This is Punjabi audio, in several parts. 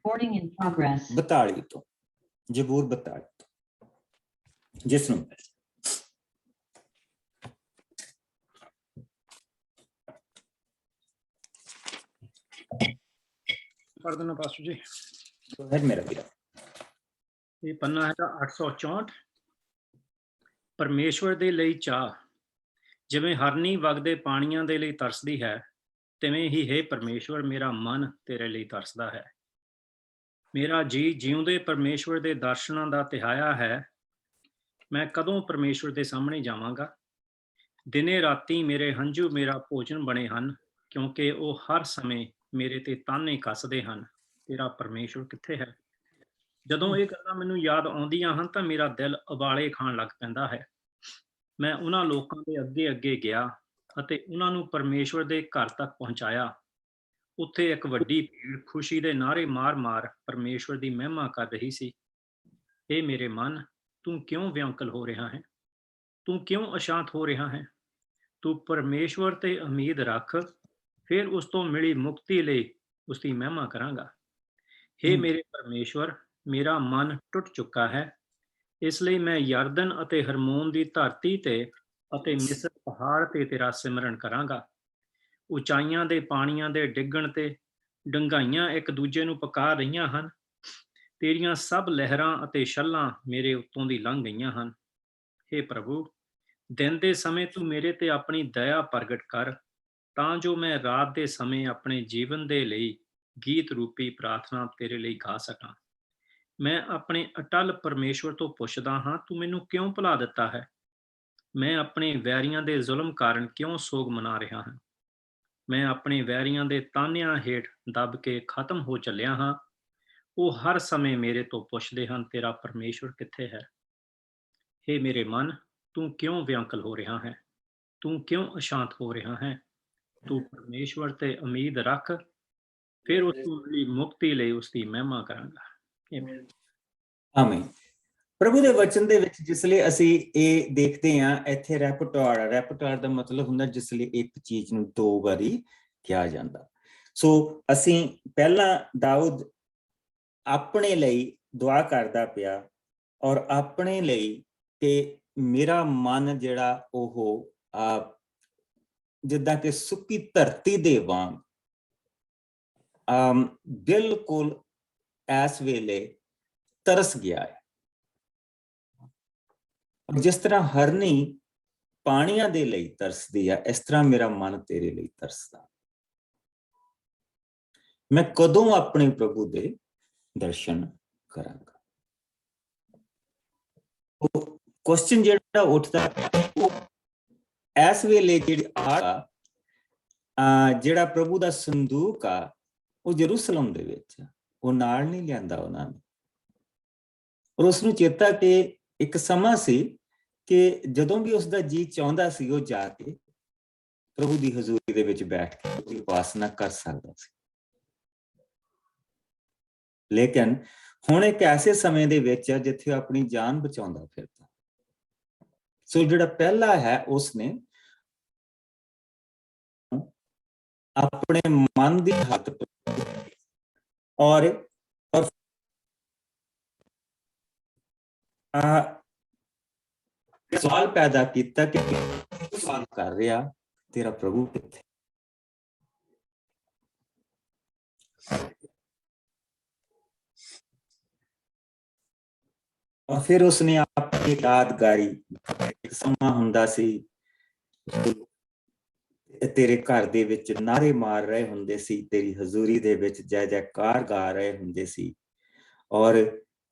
Recording in progress. 42 ਤੋਂ ਜ਼ਬੂਰ 42 ਤੋਂ ਜਿਸ ਨੂੰ पढ़ देना पास्टर जी। ਹੈ ਮੇਰਾ ਵੀਰਾ। ਇਹ ਪੰਨਾ ਹੈਗਾ 864। ਪਰਮੇਸ਼ਵਰ ਦੇ ਲਈ ਚਾਹ, ਜਿਵੇਂ ਹਰਨੀ ਵਗਦੇ ਪਾਣੀਆਂ ਦੇ ਲਈ ਤਰਸਦੀ ਹੈ, ਤਿਵੇਂ ਹੀ ਹੈ ਪਰਮੇਸ਼ਵਰ ਮੇਰਾ ਮਨ ਤੇਰੇ ਲਈ ਤਰਸਦਾ ਹੈ। ਮੇਰਾ ਜੀ ਜਿਉਂਦੇ ਪਰਮੇਸ਼ਵਰ ਦੇ ਦਰਸ਼ਨਾਂ ਦਾ ਤਿਹਾਇਆ ਹੈ। ਮੈਂ ਕਦੋਂ ਪਰਮੇਸ਼ਵਰ ਦੇ ਸਾਹਮਣੇ ਜਾਵਾਂਗਾ? ਦਿਨੇ ਰਾਤੀ ਮੇਰੇ ਹੰਝੂ ਮੇਰਾ ਭੋਜਨ ਬਣੇ ਹਨ, ਕਿਉਂਕਿ ਉਹ ਹਰ ਸਮੇਂ ਮੇਰੇ ਤੇ ਤਾਨੇ ਕੱਸਦੇ ਹਨ, ਤੇਰਾ ਪਰਮੇਸ਼ਵਰ ਕਿੱਥੇ ਹੈ? ਜਦੋਂ ਇਹ ਗੱਲਾਂ ਮੈਨੂੰ ਯਾਦ ਆਉਂਦੀਆਂ ਹਨ ਤਾਂ ਮੇਰਾ ਦਿਲ ਉਬਾਲੇ ਖਾਣ ਲੱਗ ਪੈਂਦਾ ਹੈ। ਮੈਂ ਉਹਨਾਂ ਲੋਕਾਂ ਦੇ ਅੱਗੇ ਅੱਗੇ ਗਿਆ ਅਤੇ ਉਹਨਾਂ ਨੂੰ ਪਰਮੇਸ਼ਵਰ ਦੇ ਘਰ ਤੱਕ ਪਹੁੰਚਾਇਆ। ਉੱਥੇ ਇੱਕ ਵੱਡੀ ਭੀੜ ਖੁਸ਼ੀ ਦੇ ਨਾਅਰੇ ਮਾਰ-ਮਾਰ ਪਰਮੇਸ਼ਵਰ ਦੀ ਮਹਿਮਾ ਕਰ ਰਹੀ ਸੀ। ਇਹ ਮੇਰੇ ਮਨ, ਤੂੰ ਕਿਉਂ ਵਿਅੰਕਲ ਹੋ ਰਿਹਾ ਹੈ? ਤੂੰ ਕਿਉਂ ਅਸ਼ਾਂਤ ਹੋ ਰਿਹਾ ਹੈ? ਤੂੰ ਪਰਮੇਸ਼ਵਰ ਤੇ ਉਮੀਦ ਰੱਖ, ਫਿਰ ਉਸ ਤੋਂ ਮਿਲੀ ਮੁਕਤੀ ਲਈ ਉਸ ਦੀ ਮਹਿਮਾ ਕਰਾਂਗਾ। ਹੇ ਮੇਰੇ ਪਰਮੇਸ਼ਵਰ, ਮੇਰਾ ਮਨ ਟੁੱਟ ਚੁੱਕਾ ਹੈ, ਇਸ ਲਈ ਮੈਂ ਯਰਦਨ ਅਤੇ ਹਰਮੋਨ ਦੀ ਧਰਤੀ ਤੇ ਅਤੇ ਮਿਸਰ ਪਹਾੜ ਤੇ ਤੇਰਾ ਸਿਮਰਨ ਕਰਾਂਗਾ। ਉਚਾਈਆਂ ਦੇ ਪਾਣੀਆਂ ਦੇ ਡਿੱਗਣ ਤੇ ਡੰਗਾਈਆਂ ਇੱਕ ਦੂਜੇ ਨੂੰ ਪੁਕਾਰ ਰਹੀਆਂ ਹਨ। ਤੇਰੀਆਂ ਸਭ ਲਹਿਰਾਂ ਅਤੇ ਛੱਲਾਂ ਮੇਰੇ ਉੱਤੋਂ ਦੀ ਲੰਘ ਗਈਆਂ ਹਨ। ਹੇ ਪ੍ਰਭੂ, ਦਿਨ ਦੇ ਸਮੇਂ ਤੂੰ ਮੇਰੇ ਤੇ ਆਪਣੀ ਦਇਆ ਪ੍ਰਗਟ ਕਰ, ਤਾਂ ਜੋ ਮੈਂ ਰਾਤ ਦੇ ਸਮੇਂ ਆਪਣੇ ਜੀਵਨ ਦੇ ਲਈ ਗੀਤ ਰੂਪੀ ਪ੍ਰਾਰਥਨਾ ਤੇਰੇ ਲਈ ਗਾ ਸਕਾਂ। ਮੈਂ ਆਪਣੇ ਅਟਲ ਪਰਮੇਸ਼ਵਰ ਤੋਂ ਪੁੱਛਦਾ ਹਾਂ, ਤੂੰ ਮੈਨੂੰ ਕਿਉਂ ਭੁਲਾ ਦਿੱਤਾ ਹੈ? ਮੈਂ ਆਪਣੇ ਵੈਰੀਆਂ ਦੇ ਜ਼ੁਲਮ ਕਾਰਨ ਕਿਉਂ ਸੋਗ ਮਨਾ ਰਿਹਾ ਹਾਂ? ਮੈਂ ਆਪਣੇ ਵੈਰੀਆਂ ਦੇ ਤਾਨਿਆਂ ਹੇਠ ਦੱਬ ਕੇ ਖਤਮ ਹੋ ਚੱਲਿਆ ਹਾਂ। ਉਹ ਹਰ ਸਮੇਂ ਮੇਰੇ ਤੋਂ ਪੁੱਛਦੇ ਹਨ, ਤੇਰਾ ਪਰਮੇਸ਼ਵਰ ਕਿੱਥੇ ਹੈ? ਹੇ ਮੇਰੇ ਮਨ, ਤੂੰ ਕਿਉਂ ਵਿਅੰਕਲ ਹੋ ਰਿਹਾ ਹੈ? ਤੂੰ ਕਿਉਂ ਅਸ਼ਾਂਤ ਹੋ ਰਿਹਾ ਹੈ? ਤੂੰ ਪਰਮੇਸ਼ਵਰ ਤੇ ਉਮੀਦ ਰੱਖ, ਫਿਰ ਉਸ ਦੀ ਮੁਕਤੀ ਲਈ ਉਸ ਦੀ ਮਹਿਮਾ ਕਰਾਂਗਾ। ਆਮੀਨ। ਪ੍ਰਭੂ ਦੇ ਵਚਨ ਦੇ ਵਿੱਚ ਜਿਸ ਲਈ ਅਸੀਂ ਇਹ ਦੇਖਦੇ ਹਾਂ, ਇੱਥੇ ਰੈਪਟੋਰ ਦਾ ਮਤਲਬ ਹੁੰਦਾ ਜਿਸ ਲਈ ਇੱਕ ਚੀਜ਼ ਨੂੰ ਦੋ ਵਾਰੀ ਕਿਹਾ ਜਾਂਦਾ। ਸੋ ਅਸੀਂ ਪਹਿਲਾਂ ਦਾਊਦ ਆਪਣੇ ਲਈ ਦੁਆ ਕਰਦਾ ਪਿਆ ਔਰ ਆਪਣੇ ਲਈ ਕਿ ਮੇਰਾ ਮਨ ਜਿਹੜਾ ਉਹ ਜਿੱਦਾਂ ਕਿ ਸੁੱਕੀ ਧਰਤੀ ਦੇ ਵਾਂਗ ਬਿਲਕੁਲ ਇਸ ਵੇਲੇ ਤਰਸ ਗਿਆ ਹੈ। ਜਿਸ ਤਰ੍ਹਾਂ ਹਰਨੀ ਪਾਣੀਆਂ ਦੇ ਲਈ ਤਰਸਦੀ ਹੈ, ਇਸ ਤਰ੍ਹਾਂ ਮੇਰਾ ਮਨ ਤੇਰੇ ਲਈ ਤਰਸਦਾ। ਮੈਂ ਕਦੋਂ ਆਪਣੇ ਪ੍ਰਭੂ ਦੇ ਦਰਸ਼ਨ ਕਰਾਂਗਾ? ਉਹ ਕੁਐਸਚਨ ਜਿਹੜਾ ਉੱਠਦਾ ਉਹ ਇਸ ਵੇਲੇ ਜਿਹੜਾ ਪ੍ਰਭੂ ਦਾ ਸੰਦੂਕ ਆ ਉਹ ਯਰੂਸ਼ਲਮ ਦੇ ਵਿੱਚ ਉਹ ਨਾਲ ਨਹੀਂ ਲਿਆਂਦਾ ਉਹਨਾਂ ਨੇ। ਔਰ ਉਸਨੂੰ ਚੇਤਾ ਕਿ ਇੱਕ ਸਮਾਂ ਸੀ ਕਿ ਜਦੋਂ ਵੀ ਉਸਦਾ ਜੀ ਚਾਹੁੰਦਾ ਸੀ ਉਹ ਜਾ ਕੇ ਪ੍ਰਭੂ ਦੀ ਹਜ਼ੂਰੀ ਦੇ ਵਿੱਚ ਬੈਠ ਕੇ ਉਹਦੀ ਉਪਾਸਨਾ ਕਰ ਸਕਦਾ ਸੀ। ਲੇਕਿਨ ਹੁਣ ਇੱਕ ਐਸੇ ਸਮੇਂ ਦੇ ਵਿੱਚ ਹੈ ਜਿੱਥੇ ਆਪਣੀ ਜਾਨ ਬਚਾਉਂਦਾ ਫਿਰਦਾ। ਸੋ ਜਿਹੜਾ ਪਹਿਲਾ ਹੈ ਉਸਨੇ ਆਪਣੇ ਮਨ ਦੀ ਹੱਥ ਔਰ ਸਵਾਲ ਪੈਦਾ ਕੀਤਾ ਕਿ ਸਵਾਲ ਕਰ ਰਿਹਾ, ਤੇਰਾ ਪ੍ਰਭੂ ਕਿੱਥੇ? ਔਰ ਫਿਰ ਉਸਨੇ ਆਪਣੀ ਯਾਦਗਾਰੀ, ਇੱਕ ਸਮਾਂ ਹੁੰਦਾ ਸੀ ਤੇਰੇ ਘਰ ਦੇ ਵਿੱਚ ਨਾਰੇ ਮਾਰ ਰਹੇ ਹੁੰਦੇ ਸੀ, ਤੇਰੀ ਹਜ਼ੂਰੀ ਦੇ ਵਿੱਚ ਜੈ ਜੈਕਾਰ ਗਾ ਰਹੇ ਹੁੰਦੇ ਸੀ। ਔਰ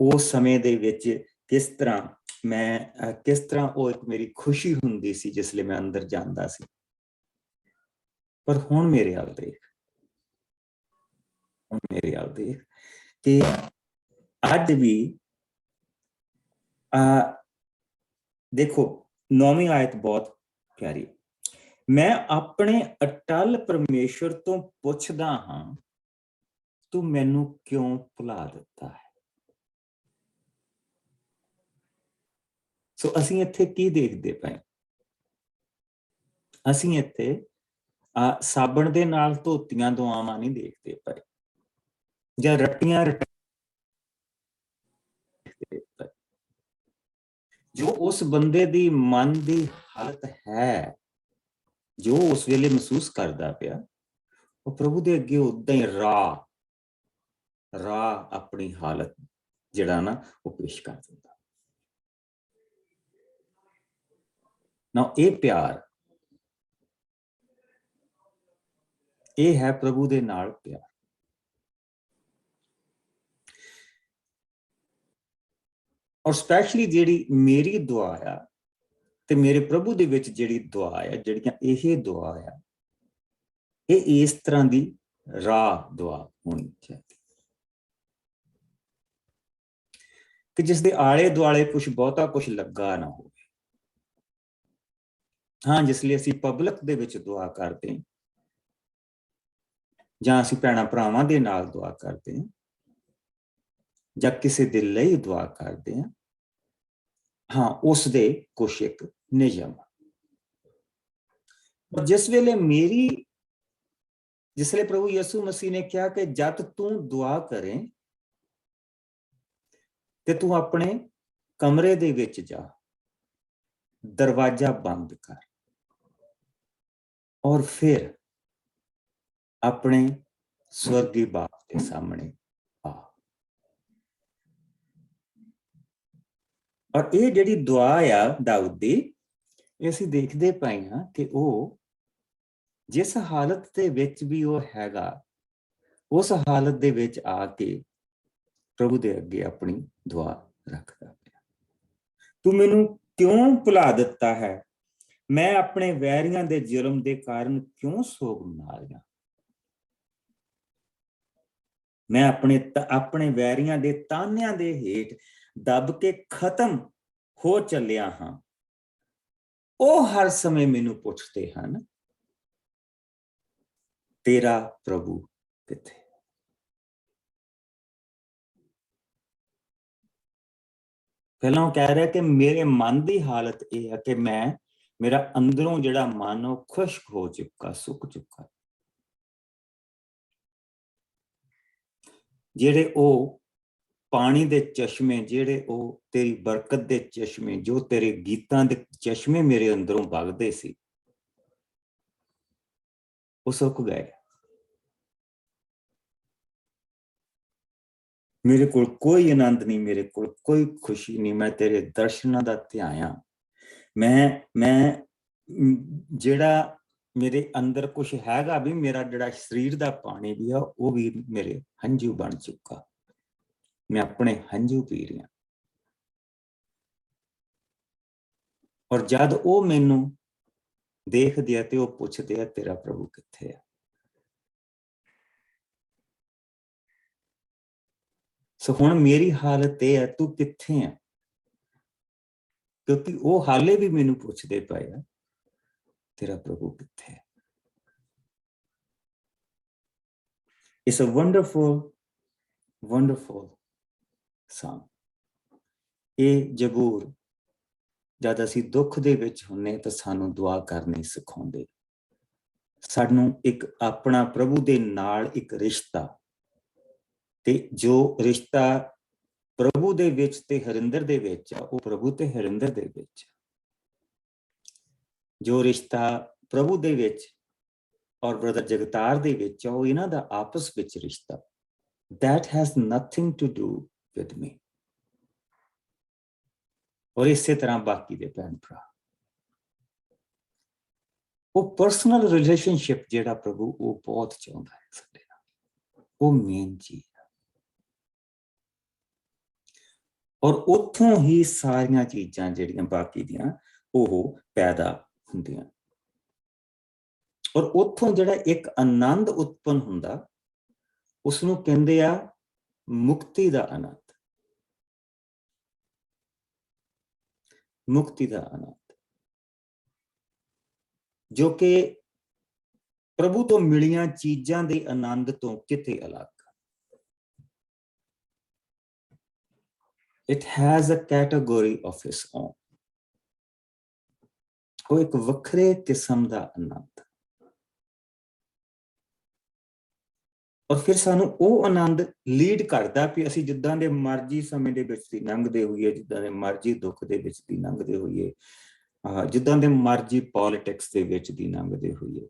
ਉਸ ਸਮੇਂ ਦੇ ਵਿੱਚ ਕਿਸ ਤਰ੍ਹਾਂ ਉਹ ਇੱਕ ਮੇਰੀ ਖੁਸ਼ੀ ਹੁੰਦੀ ਸੀ ਜਿਸ ਲਈ ਮੈਂ ਅੰਦਰ ਜਾਂਦਾ ਸੀ। ਪਰ ਹੁਣ ਮੇਰੇ ਹਾਲ ਦੇਖ ਕਿ ਅੱਜ ਵੀ ਦੇਖੋ 9ਵੀਂ ਆਇਤ ਬਹੁਤ ਪਿਆਰੀ। ਮੈਂ ਆਪਣੇ ਅਟਲ ਪਰਮੇਸ਼ਵਰ ਤੋਂ ਪੁੱਛਦਾ ਹਾਂ, ਤੂੰ ਮੈਨੂੰ ਕਿਉਂ ਭੁਲਾ ਦਿੱਤਾ ਹੈ? ਸੋ ਅਸੀਂ ਇੱਥੇ ਕੀ ਦੇਖਦੇ ਪਏ? ਅਸੀਂ ਇੱਥੇ ਸਾਬਣ ਦੇ ਨਾਲ ਧੋਤੀਆਂ ਦੁਆਵਾਂ ਨਹੀਂ ਦੇਖਦੇ ਪਏ। ਜਾਂ ਰੱਟੀਆਂ ਜੋ ਉਸ ਬੰਦੇ ਦੀ ਮਨ ਦੀ ਹਾਲਤ ਹੈ, ਜੋ ਉਸ ਵੇਲੇ ਮਹਿਸੂਸ ਕਰਦਾ ਪਿਆ, ਉਹ ਪ੍ਰਭੂ ਦੇ ਅੱਗੇ ਉਦਾਂ ਹੀ ਰਾਹ ਆਪਣੀ ਹਾਲਤ ਜਿਹੜਾ ਨਾ ਉਹ ਪੇਸ਼ ਕਰ ਦਿੰਦਾ। ਨਾ ਇਹ ਪਿਆਰ, ਇਹ ਹੈ ਪ੍ਰਭੂ ਦੇ ਨਾਲ ਪਿਆਰ। ਔਰ ਸਪੈਸ਼ਲੀ ਜਿਹੜੀ ਮੇਰੀ ਦੁਆ ਆ ਤੇ ਮੇਰੇ ਪ੍ਰਭੂ ਦੇ ਵਿੱਚ ਜਿਹੜੀ ਦੁਆ ਆ, ਜਿਹੜੀਆਂ ਇਹ ਦੁਆ ਆ, ਇਹ ਇਸ ਤਰ੍ਹਾਂ ਦੀ ਰਾਹ ਦੁਆ ਹੋਣੀ ਚਾਹੀਦੀ ਕਿ ਜਿਸ ਦੇ ਆਲੇ ਦੁਆਲੇ ਕੁਝ ਬਹੁਤਾ ਕੁਝ ਲੱਗਾ ਨਾ ਹੋਵੇ। ਹਾਂ, ਜਿਸ ਲਈ ਅਸੀਂ ਪਬਲਿਕ ਦੇ ਵਿੱਚ ਦੁਆ ਕਰਦੇ ਹਾਂ, ਜਾਂ ਅਸੀਂ ਭੈਣਾਂ ਭਰਾਵਾਂ ਦੇ ਨਾਲ ਦੁਆ ਕਰਦੇ ਹਾਂ, ਜਾਂ ਕਿਸੇ ਦੇ ਲਈ ਦੁਆ ਕਰਦੇ ਹਾਂ, ਹਾਂ, ਉਸ ਦੇ ਕੁਛ ਇੱਕ ਨਿਯਮ। ਜਿਸ ਵੇਲੇ ਪ੍ਰਭੂ ਯਿਸੂ ਮਸੀਹ ਨੇ ਕਿਹਾ ਕਿ ਜਦ ਤੂੰ ਦੁਆ ਕਰੇ ਤੇ ਤੂੰ ਆਪਣੇ ਕਮਰੇ ਦੇ ਵਿੱਚ ਜਾ, ਦਰਵਾਜ਼ਾ ਬੰਦ ਕਰ ਔਰ ਫਿਰ ਆਪਣੇ ਸਵਰਗੀ ਬਾਪ ਦੇ ਸਾਹਮਣੇ ਆ। ਔਰ ਇਹ ਜਿਹੜੀ ਦੁਆ ਆ ਦਾਊਦ ਦੀ, ਅਸੀਂ ਦੇਖਦੇ ਪਏ ਹਾਂ ਕਿ ਉਹ ਜਿਸ ਹਾਲਤ ਦੇ ਵਿੱਚ ਵੀ ਉਹ ਹੈਗਾ, ਉਸ ਹਾਲਤ ਦੇ ਵਿੱਚ ਆ ਕੇ ਪ੍ਰਭੂ ਦੇ ਅੱਗੇ ਆਪਣੀ ਦੁਆ ਰੱਖਦਾ ਪਿਆ। ਤੂੰ ਮੈਨੂੰ ਕਿਉਂ ਭੁਲਾ ਦਿੱਤਾ ਹੈ? ਮੈਂ ਆਪਣੇ ਵੈਰੀਆਂ ਦੇ ਜ਼ੁਲਮ ਦੇ ਕਾਰਨ ਕਿਉਂ ਸੋਗ ਮਨਾ ਰਿਹਾ? ਮੈਂ ਆਪਣੇ ਵੈਰੀਆਂ ਦੇ ਤਾਨਿਆਂ ਦੇ ਹੇਠ ਦਬ ਕੇ ਖਤਮ ਹੋ ਚੱਲਿਆ ਹਾਂ। ਉਹ ਹਰ ਸਮੇਂ ਮੈਨੂੰ ਪੁੱਛਦੇ ਹਨ, ਤੇਰਾ ਪ੍ਰਭੂ ਕਿੱਥੇ? ਪਹਿਲਾਂ ਉਹ ਕਹਿ ਰਿਹਾ ਕਿ ਮੇਰੇ ਮਨ ਦੀ ਹਾਲਤ ਇਹ ਹੈ ਕਿ ਮੇਰਾ ਅੰਦਰੋਂ ਜਿਹੜਾ ਮਨ ਉਹ ਖੁਸ਼ਕ ਹੋ ਚੁੱਕਾ, ਸੁੱਕ ਚੁੱਕਾ। ਜਿਹੜੇ ਉਹ ਪਾਣੀ ਦੇ ਚਸ਼ਮੇ, ਜਿਹੜੇ ਉਹ ਤੇਰੀ ਬਰਕਤ ਦੇ ਚਸ਼ਮੇ, ਜੋ ਤੇਰੇ ਗੀਤਾਂ ਦੇ ਚਸ਼ਮੇ ਮੇਰੇ ਅੰਦਰੋਂ ਵਗਦੇ ਸੀ, ਉਹ ਸੁੱਕ ਗਏ। ਮੇਰੇ ਕੋਲ ਕੋਈ ਆਨੰਦ ਨਹੀਂ, ਮੇਰੇ ਕੋਲ ਕੋਈ ਖੁਸ਼ੀ ਨਹੀਂ। ਮੈਂ ਤੇਰੇ ਦਰਸ਼ਨਾਂ ਦਾ ਧਿਆਇਆ। ਮੈਂ ਜਿਹੜਾ ਮੇਰੇ ਅੰਦਰ ਕੁਝ ਹੈਗਾ ਵੀ, ਮੇਰਾ ਜਿਹੜਾ ਸਰੀਰ ਦਾ ਪਾਣੀ ਵੀ ਆ, ਉਹ ਵੀ ਮੇਰੇ ਹੰਝੂ ਬਣ ਚੁੱਕਾ। ਮੈਂ ਆਪਣੇ ਹੰਝੂ ਪੀ ਰਿਹਾ। ਔਰ ਜਦ ਉਹ ਮੈਨੂੰ ਦੇਖਦੇ ਆ ਤੇ ਉਹ ਪੁੱਛਦੇ ਆ, ਤੇਰਾ ਪ੍ਰਭੂ ਕਿੱਥੇ ਆ? ਸੋ ਹੁਣ ਮੇਰੀ ਹਾਲਤ ਇਹ ਹੈ, ਤੂੰ ਕਿੱਥੇ ਆ? ਕਿਉਂਕਿ ਉਹ ਹਾਲੇ ਵੀ ਮੈਨੂੰ ਪੁੱਛਦੇ ਪਏ ਆ, ਤੇਰਾ ਪ੍ਰਭੂ ਕਿੱਥੇ ਹੈ? It's a wonderful, wonderful song. ਇਹ ਜ਼ਬੂਰ ਜਦ ਅਸੀਂ ਦੁੱਖ ਦੇ ਵਿੱਚ ਹੁੰਨੇ ਤਾਂ ਸਾਨੂੰ ਦੁਆ ਕਰਨੀ ਸਿਖਾਉਂਦੇ। ਸਾਨੂੰ ਇੱਕ ਆਪਣਾ ਪ੍ਰਭੂ ਦੇ ਨਾਲ ਇੱਕ ਰਿਸ਼ਤਾ, ਤੇ ਜੋ ਰਿਸ਼ਤਾ ਪ੍ਰਭੂ ਦੇ ਵਿੱਚ ਤੇ ਹਰਿੰਦਰ ਦੇ ਵਿੱਚ ਆ, ਉਹ ਪ੍ਰਭੂ ਤੇ ਹਰਿੰਦਰ ਦੇ ਵਿੱਚ। ਜੋ ਰਿਸ਼ਤਾ ਪ੍ਰਭੂ ਦੇ ਵਿੱਚ ਔਰ ਬ੍ਰਦਰ ਜਗਤਾਰ ਦੇ ਵਿੱਚ ਆ, ਉਹ ਇਹਨਾਂ ਦਾ ਆਪਸ ਵਿੱਚ ਰਿਸ਼ਤਾ। That has nothing to do with me. ਔਰ ਇਸੇ ਤਰ੍ਹਾਂ ਬਾਕੀ ਦੇ ਭੈਣ ਭਰਾ, ਉਹ ਪਰਸਨਲ ਰਿਲੇਸ਼ਨਸ਼ਿਪ ਜਿਹੜਾ ਪ੍ਰਭੂ ਉਹ ਬਹੁਤ ਚਾਹੁੰਦਾ ਹੈ ਸਾਡੇ ਨਾਲ, ਉਹ ਮੇਨ ਚੀਜ਼ ਹੈ। ਔਰ ਉੱਥੋਂ ਹੀ ਸਾਰੀਆਂ ਚੀਜ਼ਾਂ ਜਿਹੜੀਆਂ ਬਾਕੀ ਦੀਆਂ ਉਹ ਪੈਦਾ ਹੁੰਦੀਆਂ। ਔਰ ਉੱਥੋਂ ਜਿਹੜਾ ਇੱਕ ਆਨੰਦ ਉਤਪੰਨ ਹੁੰਦਾ, ਉਸਨੂੰ ਕਹਿੰਦੇ ਆ ਮੁਕਤੀ ਦਾ ਆਨੰਦ। ਮੁਕਤੀ ਦਾ ਆਨੰਦ, ਜੋ ਕਿ ਪ੍ਰਭੂ ਤੋਂ ਮਿਲੀਆਂ ਚੀਜ਼ਾਂ ਦੇ ਆਨੰਦ ਤੋਂ ਕਿਤੇ ਅਲੱਗ। It has a category of its own. ਉਹ ਇੱਕ ਵੱਖਰੇ ਕਿਸਮ ਦਾ ਆਨੰਦ। ਔਰ ਫਿਰ ਸਾਨੂੰ ਉਹ ਆਨੰਦ ਲੀਡ ਕਰਦਾ ਵੀ ਅਸੀਂ ਜਿੱਦਾਂ ਦੇ ਮਰਜ਼ੀ ਸਮੇਂ ਦੇ ਵਿੱਚ ਦੀ ਲੰਘਦੇ ਹੋਈਏ, ਜਿੱਦਾਂ ਦੇ ਮਰਜ਼ੀ ਦੁੱਖ ਦੇ ਵਿੱਚ ਦੀ ਲੰਘਦੇ ਹੋਈਏ, ਜਿੱਦਾਂ ਦੇ ਮਰਜ਼ੀ ਪੋਲਿਟਿਕਸ ਦੇ ਵਿੱਚ ਦੀ ਲੰਘਦੇ ਹੋਈਏ,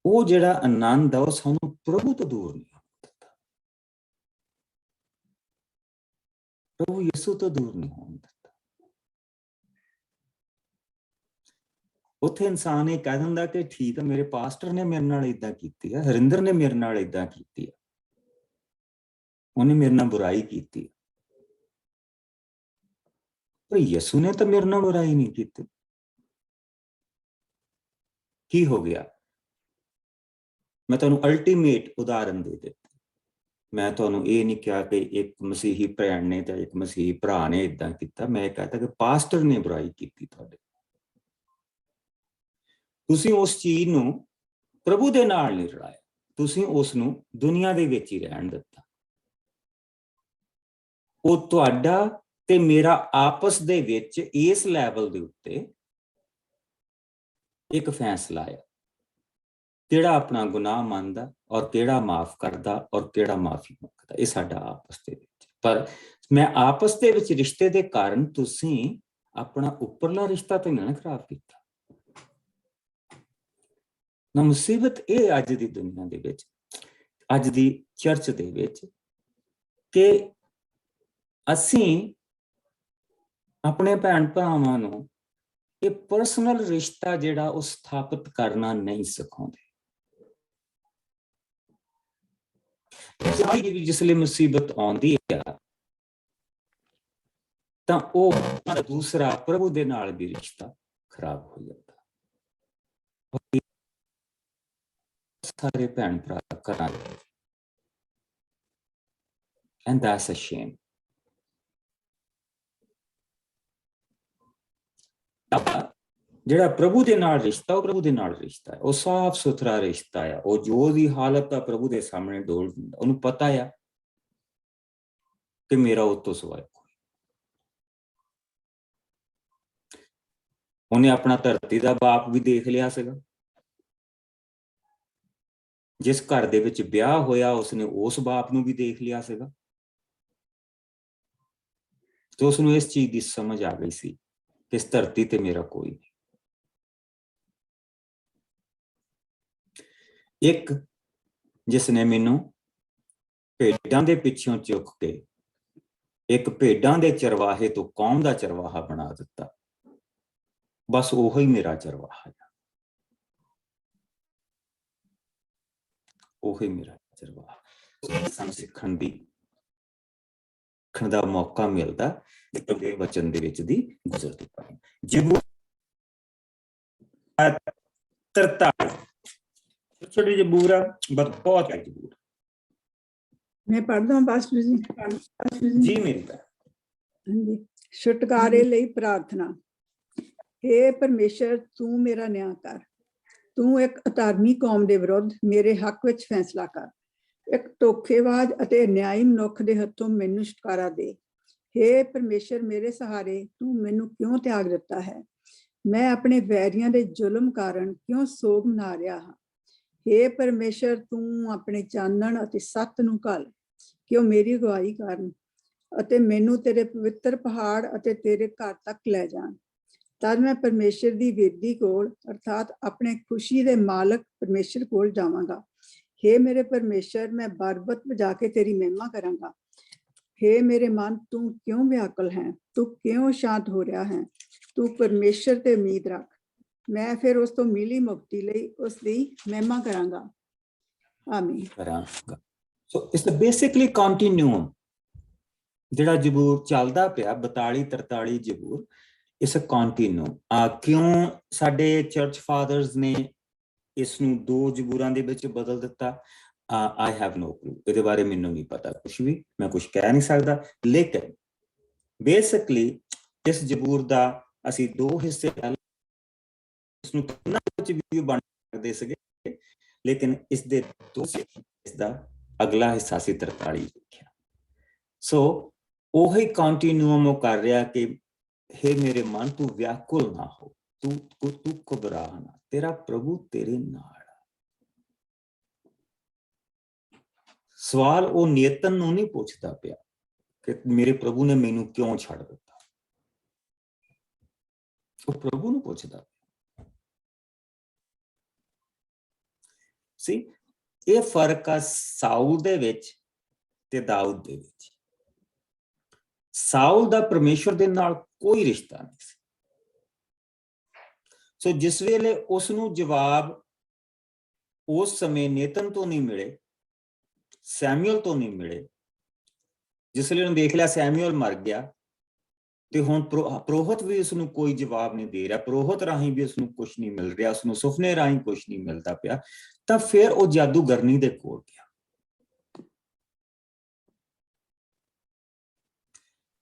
ਉਹ ਜਿਹੜਾ ਆਨੰਦ ਆ ਉਹ ਸਾਨੂੰ ਪ੍ਰਭੂ ਤੋਂ ਦੂਰ ਨਹੀਂ ਹੋਣ ਦਿੱਤਾ, ਪ੍ਰਭੂ ਯਿਸੂ ਤੋਂ ਦੂਰ ਨਹੀਂ ਹੋਣ ਦਿੱਤਾ। ਉੱਥੇ ਇਨਸਾਨ ਇਹ ਕਹਿ ਦਿੰਦਾ ਕਿ ਠੀਕ ਹੈ, ਮੇਰੇ ਪਾਸਟਰ ਨੇ ਮੇਰੇ ਨਾਲ ਏਦਾਂ ਕੀਤੀ ਹੈ, ਹਰਿੰਦਰ ਨੇ ਮੇਰੇ ਨਾਲ ਏਦਾਂ ਕੀਤੀ ਹੈ, ਉਹਨੇ ਮੇਰੇ ਨਾਲ ਬੁਰਾਈ ਕੀਤੀ, ਪਰ ਯਿਸੂ ਨੇ ਤਾਂ ਮੇਰੇ ਨਾਲ ਬੁਰਾਈ ਨਹੀਂ ਕੀਤੀ। ਕੀ ਹੋ ਗਿਆ? ਮੈਂ ਤੁਹਾਨੂੰ ਅਲਟੀਮੇਟ ਉਦਾਹਰਨ ਦੇ ਦਿੱਤੀ। ਮੈਂ ਤੁਹਾਨੂੰ ਇਹ ਨਹੀਂ ਕਿਹਾ ਕਿ ਇੱਕ ਮਸੀਹੀ ਭੈਣ ਨੇ ਤੇ ਇੱਕ ਮਸੀਹੀ ਭਰਾ ਨੇ ਏਦਾਂ ਕੀਤਾ, ਮੈਂ ਕਹਤਾ ਕਿ ਪਾਸਟਰ ਨੇ ਬੁਰਾਈ ਕੀਤੀ ਤੁਹਾਡੇ। ਤੁਸੀਂ ਉਸ ਚੀਜ਼ ਨੂੰ ਪ੍ਰਭੂ ਦੇ ਨਾਲ ਨਹੀਂ ਰਲਾਇਆ, ਤੁਸੀਂ ਉਸ ਨੂੰ ਦੁਨੀਆ ਦੇ ਵਿੱਚ ਹੀ ਰਹਿਣ ਦਿੱਤਾ। ਉਹ ਤੁਹਾਡਾ ਤੇ ਮੇਰਾ ਆਪਸ ਦੇ ਵਿੱਚ ਇਸ ਲੈਵਲ ਦੇ ਉੱਤੇ ਇੱਕ ਫੈਸਲਾ ਹੈ, ਕਿਹੜਾ ਆਪਣਾ ਗੁਨਾਹ ਮੰਨਦਾ ਔਰ ਕਿਹੜਾ ਮਾਫ ਕਰਦਾ ਔਰ ਕਿਹੜਾ ਮਾਫੀ ਮੰਗਦਾ, ਇਹ ਸਾਡਾ ਆਪਸ ਦੇ ਵਿੱਚ। ਪਰ ਮੈਂ ਆਪਸ ਦੇ ਵਿੱਚ ਰਿਸ਼ਤੇ ਦੇ ਕਾਰਨ ਤੁਸੀਂ ਆਪਣਾ ਉੱਪਰਲਾ ਰਿਸ਼ਤਾ ਤੇ ਨਾ ਖਰਾਬ ਕੀਤਾ ਨਾ। ਮੁਸੀਬਤ ਇਹ ਅੱਜ ਦੀ ਦੁਨੀਆ ਦੇ ਵਿੱਚ, ਅੱਜ ਦੀ ਚਰਚ ਦੇ ਵਿੱਚ, ਕਿ ਅਸੀਂ ਆਪਣੇ ਭੈਣ ਭਰਾਵਾਂ ਨੂੰ ਇਹ ਪਰਸਨਲ ਰਿਸ਼ਤਾ ਜਿਹੜਾ ਉਹ ਸਥਾਪਿਤ ਕਰਨਾ ਨਹੀਂ ਸਿਖਾਉਂਦੇ। ਜਿਸਲੇ ਮੁਸੀਬਤ ਆਉਂਦੀ ਹੈ ਤਾਂ ਉਹ ਦੂਸਰਾ ਪ੍ਰਭੂ ਦੇ ਨਾਲ ਵੀ ਰਿਸ਼ਤਾ ਖਰਾਬ ਹੋ ਜਾਂਦਾ। ਸਾਰੇ ਭੈਣ ਭਰਾ ਕਰਾਂਗੇ, and that's a shame. ਜਿਹੜਾ ਪ੍ਰਭੂ ਦੇ ਨਾਲ ਰਿਸ਼ਤਾ, ਉਹ ਪ੍ਰਭੂ ਦੇ ਨਾਲ ਰਿਸ਼ਤਾ ਹੈ, ਉਹ ਸਾਫ਼ ਸੁਥਰਾ ਰਿਸ਼ਤਾ ਹੈ। ਉਹ ਜੋ ਦੀ ਹਾਲਤ ਆ ਪ੍ਰਭੂ ਦੇ ਸਾਹਮਣੇ ਡੋਲ ਦਿੰਦਾ। ਉਹਨੂੰ ਪਤਾ ਆ ਕਿ ਮੇਰਾ ਉਹ ਤੋਂ ਸਿਵਾਏ ਕੋਈ। ਉਹਨੇ ਆਪਣਾ ਧਰਤੀ ਦਾ ਬਾਪ ਵੀ ਦੇਖ ਲਿਆ ਸੀਗਾ। ਜਿਸ ਘਰ ਦੇ ਵਿੱਚ ਵਿਆਹ ਹੋਇਆ ਉਸਨੇ ਉਸ ਬਾਪ ਨੂੰ ਵੀ ਦੇਖ ਲਿਆ ਸੀਗਾ, ਤੇ ਉਸਨੂੰ ਇਸ ਚੀਜ਼ ਦੀ ਸਮਝ ਆ ਗਈ ਸੀ ਕਿ ਇਸ ਧਰਤੀ ਤੇ ਮੇਰਾ ਕੋਈ ਨਹੀਂ। ਇੱਕ ਜਿਸਨੇ ਮੈਨੂੰ ਭੇਡਾਂ ਦੇ ਪਿੱਛੋਂ ਚੁੱਕ ਕੇ ਇੱਕ ਭੇਡਾਂ ਦੇ ਚਰਵਾਹੇ ਤੋਂ ਕੌਮ ਦਾ ਚਰਵਾਹਾ ਬਣਾ ਦਿੱਤਾ, ਬਸ ਉਹੀ ਮੇਰਾ ਚਰਵਾਹਾ ਹੈ, ਉਹੀ ਮੇਰਾ ਚਰਵਾਹਾ। ਸਾਨੂੰ ਸਿੱਖਣ ਦਾ ਮੌਕਾ ਮਿਲਦਾ ਤੇ ਵਚਨ ਦੇ ਵਿੱਚ ਦੀ ਗੁਜ਼ਰਦੇ ਪਾਏ। ਜਬੂਰ 43 छोटी जबूर है, बहुत है जबूर। मैं पढ़दा पास्टर जी। जी मेरी जी। छुटकारे ਲਈ प्रार्थना। हे परमेश्वर तू मेरा न्याय कर, तू एक अधर्मी कौम ਦੇ ਵਿਰੁੱਧ ਮੇਰੇ ਹੱਕ ਵਿੱਚ ਫੈਸਲਾ ਕਰ। ਇੱਕ ਧੋਖੇਬਾਜ਼ ਅਤੇ ਅਨਿਆਈ ਮਨੁੱਖ ਦੇ ਹੱਥੋਂ ਮੈਨੂੰ ਛੁਟਕਾਰਾ ਦੇ। हे परमेश्वर ਮੇਰੇ ਸਹਾਰੇ ਤੂੰ ਮੈਨੂੰ ਕਿਉਂ ਤਿਆਗ ਦਿੱਤਾ ਹੈ? ਮੈਂ ਆਪਣੇ ਵੈਰੀਆਂ ਦੇ ਜ਼ੁਲਮ ਕਾਰਨ ਕਿਉਂ ਸੋਗ ਮਨਾ ਰਿਹਾ ਹਾਂ? हे परमेश्वर ਤੂੰ ਆਪਣੇ ਚਾਨਣ ਅਤੇ ਸੱਤ ਨੂੰ ਘੱਲ ਕਿ ਉਹ ਮੇਰੀ ਅਗਵਾਈ ਕਰਨ ਅਤੇ ਮੈਨੂੰ ਤੇਰੇ ਪਵਿੱਤਰ ਪਹਾੜ ਅਤੇ ਤੇਰੇ ਘਰ ਤੱਕ ਲੈ ਜਾਣ। ਤਦ ਮੈਂ ਪਰਮੇਸ਼ਰ ਦੀ ਵੇਦੀ ਕੋਲ ਅਰਥਾਤ ਆਪਣੇ ਖੁਸ਼ੀ ਦੇ ਮਾਲਕ ਪਰਮੇਸ਼ਰ ਕੋਲ ਜਾਵਾਂਗਾ। हे ਮੇਰੇ ਪਰਮੇਸ਼ਰ ਮੈਂ ਬਰਬਤ ਵਜਾ ਕੇ ਤੇਰੀ ਮਹਿਮਾ ਕਰਾਂਗਾ। हे ਮੇਰੇ ਮਨ ਤੂੰ ਕਿਉਂ ਵਿਆਕੁਲ ਹੈ? ਤੂੰ ਕਿਉਂ ਸ਼ਾਂਤ ਹੋ ਰਿਹਾ ਹੈ? ਤੂੰ ਪਰਮੇਸ਼ਰ ਤੇ ਉਮੀਦ ਰੱਖ। ਮੈਂ ਫਿਰ ਉਸ ਤੋਂ ਮਿਲੀ ਮੁਕਤੀ ਲਈ ਉਸ ਦੀ ਮਹਿਮਾ ਕਰਾਂਗਾ। ਆਮੀਨ। ਕਰਾਂਗਾ। ਸੋ ਇਸ ਬੇਸਿਕਲੀ ਕੰਟੀਨਿਊਮ ਜਿਹੜਾ ਜਬੂਰ ਚੱਲਦਾ ਪਿਆ 42 43 ਜਬੂਰ, ਇਸ ਕੰਟੀਨਿਊਮ ਕਿਉਂ ਸਾਡੇ ਚਰਚ ਫਾਦਰਸ ਨੇ ਇਸ ਨੂੰ 2 ਜਬੂਰਾਂ ਦੇ ਵਿੱਚ ਬਦਲ ਦਿੱਤਾ? I have no clue। ਇਹਦੇ ਬਾਰੇ ਮੈਨੂੰ ਨਹੀਂ ਪਤਾ ਕੁਛ ਵੀ, ਮੈਂ ਕੁਛ ਕਹਿ ਨਹੀਂ ਸਕਦਾ। ਲੇਕਿਨ ਬੇਸਿਕਲੀ ਇਸ ਜਬੂਰ ਦਾ ਅਸੀਂ 2 ਹਿੱਸੇ ਇਸਨੂੰ ਵਿੱਚ ਵੀ ਬਣ ਸਕਦੇ ਸੀਗੇ, ਲੇਕਿਨ ਇਸ ਦੇ ਇਸ ਦਾ ਅਗਲਾ ਹਿੱਸਾ ਸੀ 43 ਲਿਖਿਆ। ਸੋ ਉਹੀ ਕੰਟੀਨਿਊਮ ਉਹ ਕਰ ਰਿਹਾ ਕਿ हे ਮੇਰੇ ਮਨ ਤੂੰ ਵਿਆਕੁਲ ਨਾ ਹੋ, तू घबरा ना, तेरा प्रभु तेरे नाल। सवाल वो नेतन नूं नहीं पूछदा पिया कि मेरे प्रभु ने मैनू क्यों छड़ दिता, वो प्रभु नूं पूछदा। सी ये फर्क आ साउल दे विच ते दाऊद दे विच। साउल दा परमेश्वर दे नाल कोई रिश्ता नहीं सी। सो जिस वेले उसनूं जवाब उस समय नेतन तो नहीं मिले, सैमुअल तो नहीं मिले, जिसले उन्हें देख लिया सैमुअल मर गया, तो हुण पुरोहित भी उसनूं कोई जवाब नहीं दे रहा, पुरोहित राही भी उसनूं कुछ नहीं मिल रहा, उसनूं सुपने राही कुछ नहीं मिलता पिया, तां फिर वो जादूगरनी दे कोल गया।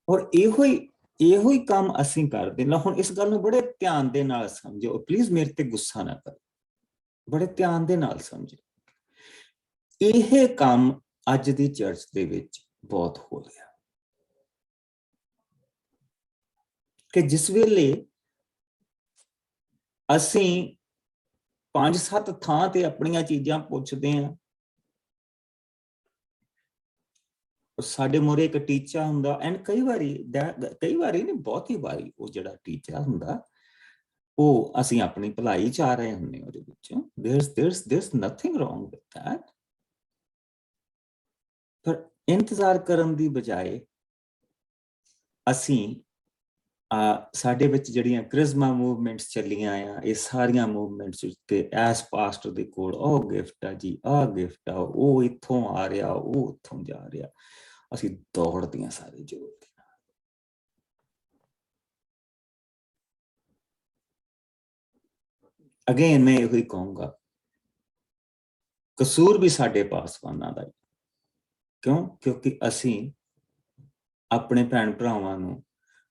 और ਇਹੋ ਹੀ ਕੰਮ ਅਸੀਂ ਕਰਦੇ ਨਾ। ਹੁਣ ਇਸ ਗੱਲ ਨੂੰ ਬੜੇ ਧਿਆਨ ਦੇ ਨਾਲ ਸਮਝੋ, ਪਲੀਜ਼ ਮੇਰੇ ਤੇ ਗੁੱਸਾ ਨਾ ਕਰੋ, ਬੜੇ ਧਿਆਨ ਦੇ ਨਾਲ ਸਮਝੋ। ਇਹ ਕੰਮ ਅੱਜ ਦੀ ਚਰਚ ਦੇ ਵਿੱਚ ਬਹੁਤ ਹੋ ਰਿਹਾ ਕਿ ਜਿਸ ਵੇਲੇ ਅਸੀਂ 5-7 ਥਾਂ ਤੇ ਆਪਣੀਆਂ ਚੀਜ਼ਾਂ ਪੁੱਛਦੇ ਹਾਂ, ਸਾਡੇ ਮੋਰੇ ਇੱਕ ਟੀਚਾ ਹੁੰਦਾ, ਐਂਡ ਕਈ ਵਾਰੀ ਨਹੀਂ, ਬਹੁਤੀ ਵਾਰੀ ਉਹ ਜਿਹੜਾ ਟੀਚਾ ਹੁੰਦਾ ਉਹ ਅਸੀਂ ਆਪਣੀ ਭਲਾਈ ਚਾਹ ਰਹੇ ਹੁੰਦੇ ਉਹਦੇ ਵਿੱਚ। there's nothing wrong with that, ਪਰ ਇੰਤਜ਼ਾਰ ਕਰਨ ਦੀ ਬਜਾਏ ਅਸੀਂ ਸਾਡੇ ਵਿੱਚ ਜਿਹੜੀਆਂ ਕ੍ਰਿਜ਼ਮਾ ਮੂਵਮੈਂਟਸ ਚੱਲੀਆਂ ਆ, ਇਹ ਸਾਰੀਆਂ ਮੂਵਮੈਂਟਸ ਤੇ ਐਸ ਪਾਸਟਰ ਦੇ ਕੋਲ ਉਹ ਗਿਫਟ ਆ ਜੀ, ਆਹ ਗਿਫਟ ਆ, ਉਹ ਇੱਥੋਂ ਆ ਰਿਹਾ, ਉਹ ਉੱਥੋਂ ਜਾ ਰਿਹਾ, ਅਸੀਂ ਦੌੜਦੀਆਂ ਸਾਰੇ ਜ਼ੋਰ ਦੇ ਨਾਲ। ਅਗੇਨ ਮੈਂ ਇਹੋ ਹੀ ਕਹੂੰਗਾ, ਕਸੂਰ ਵੀ ਸਾਡੇ ਪਾਸਵਾਨਾਂ ਦਾ। ਕਿਉਂ? ਕਿਉਂਕਿ ਅਸੀਂ ਆਪਣੇ ਭੈਣ ਭਰਾਵਾਂ ਨੂੰ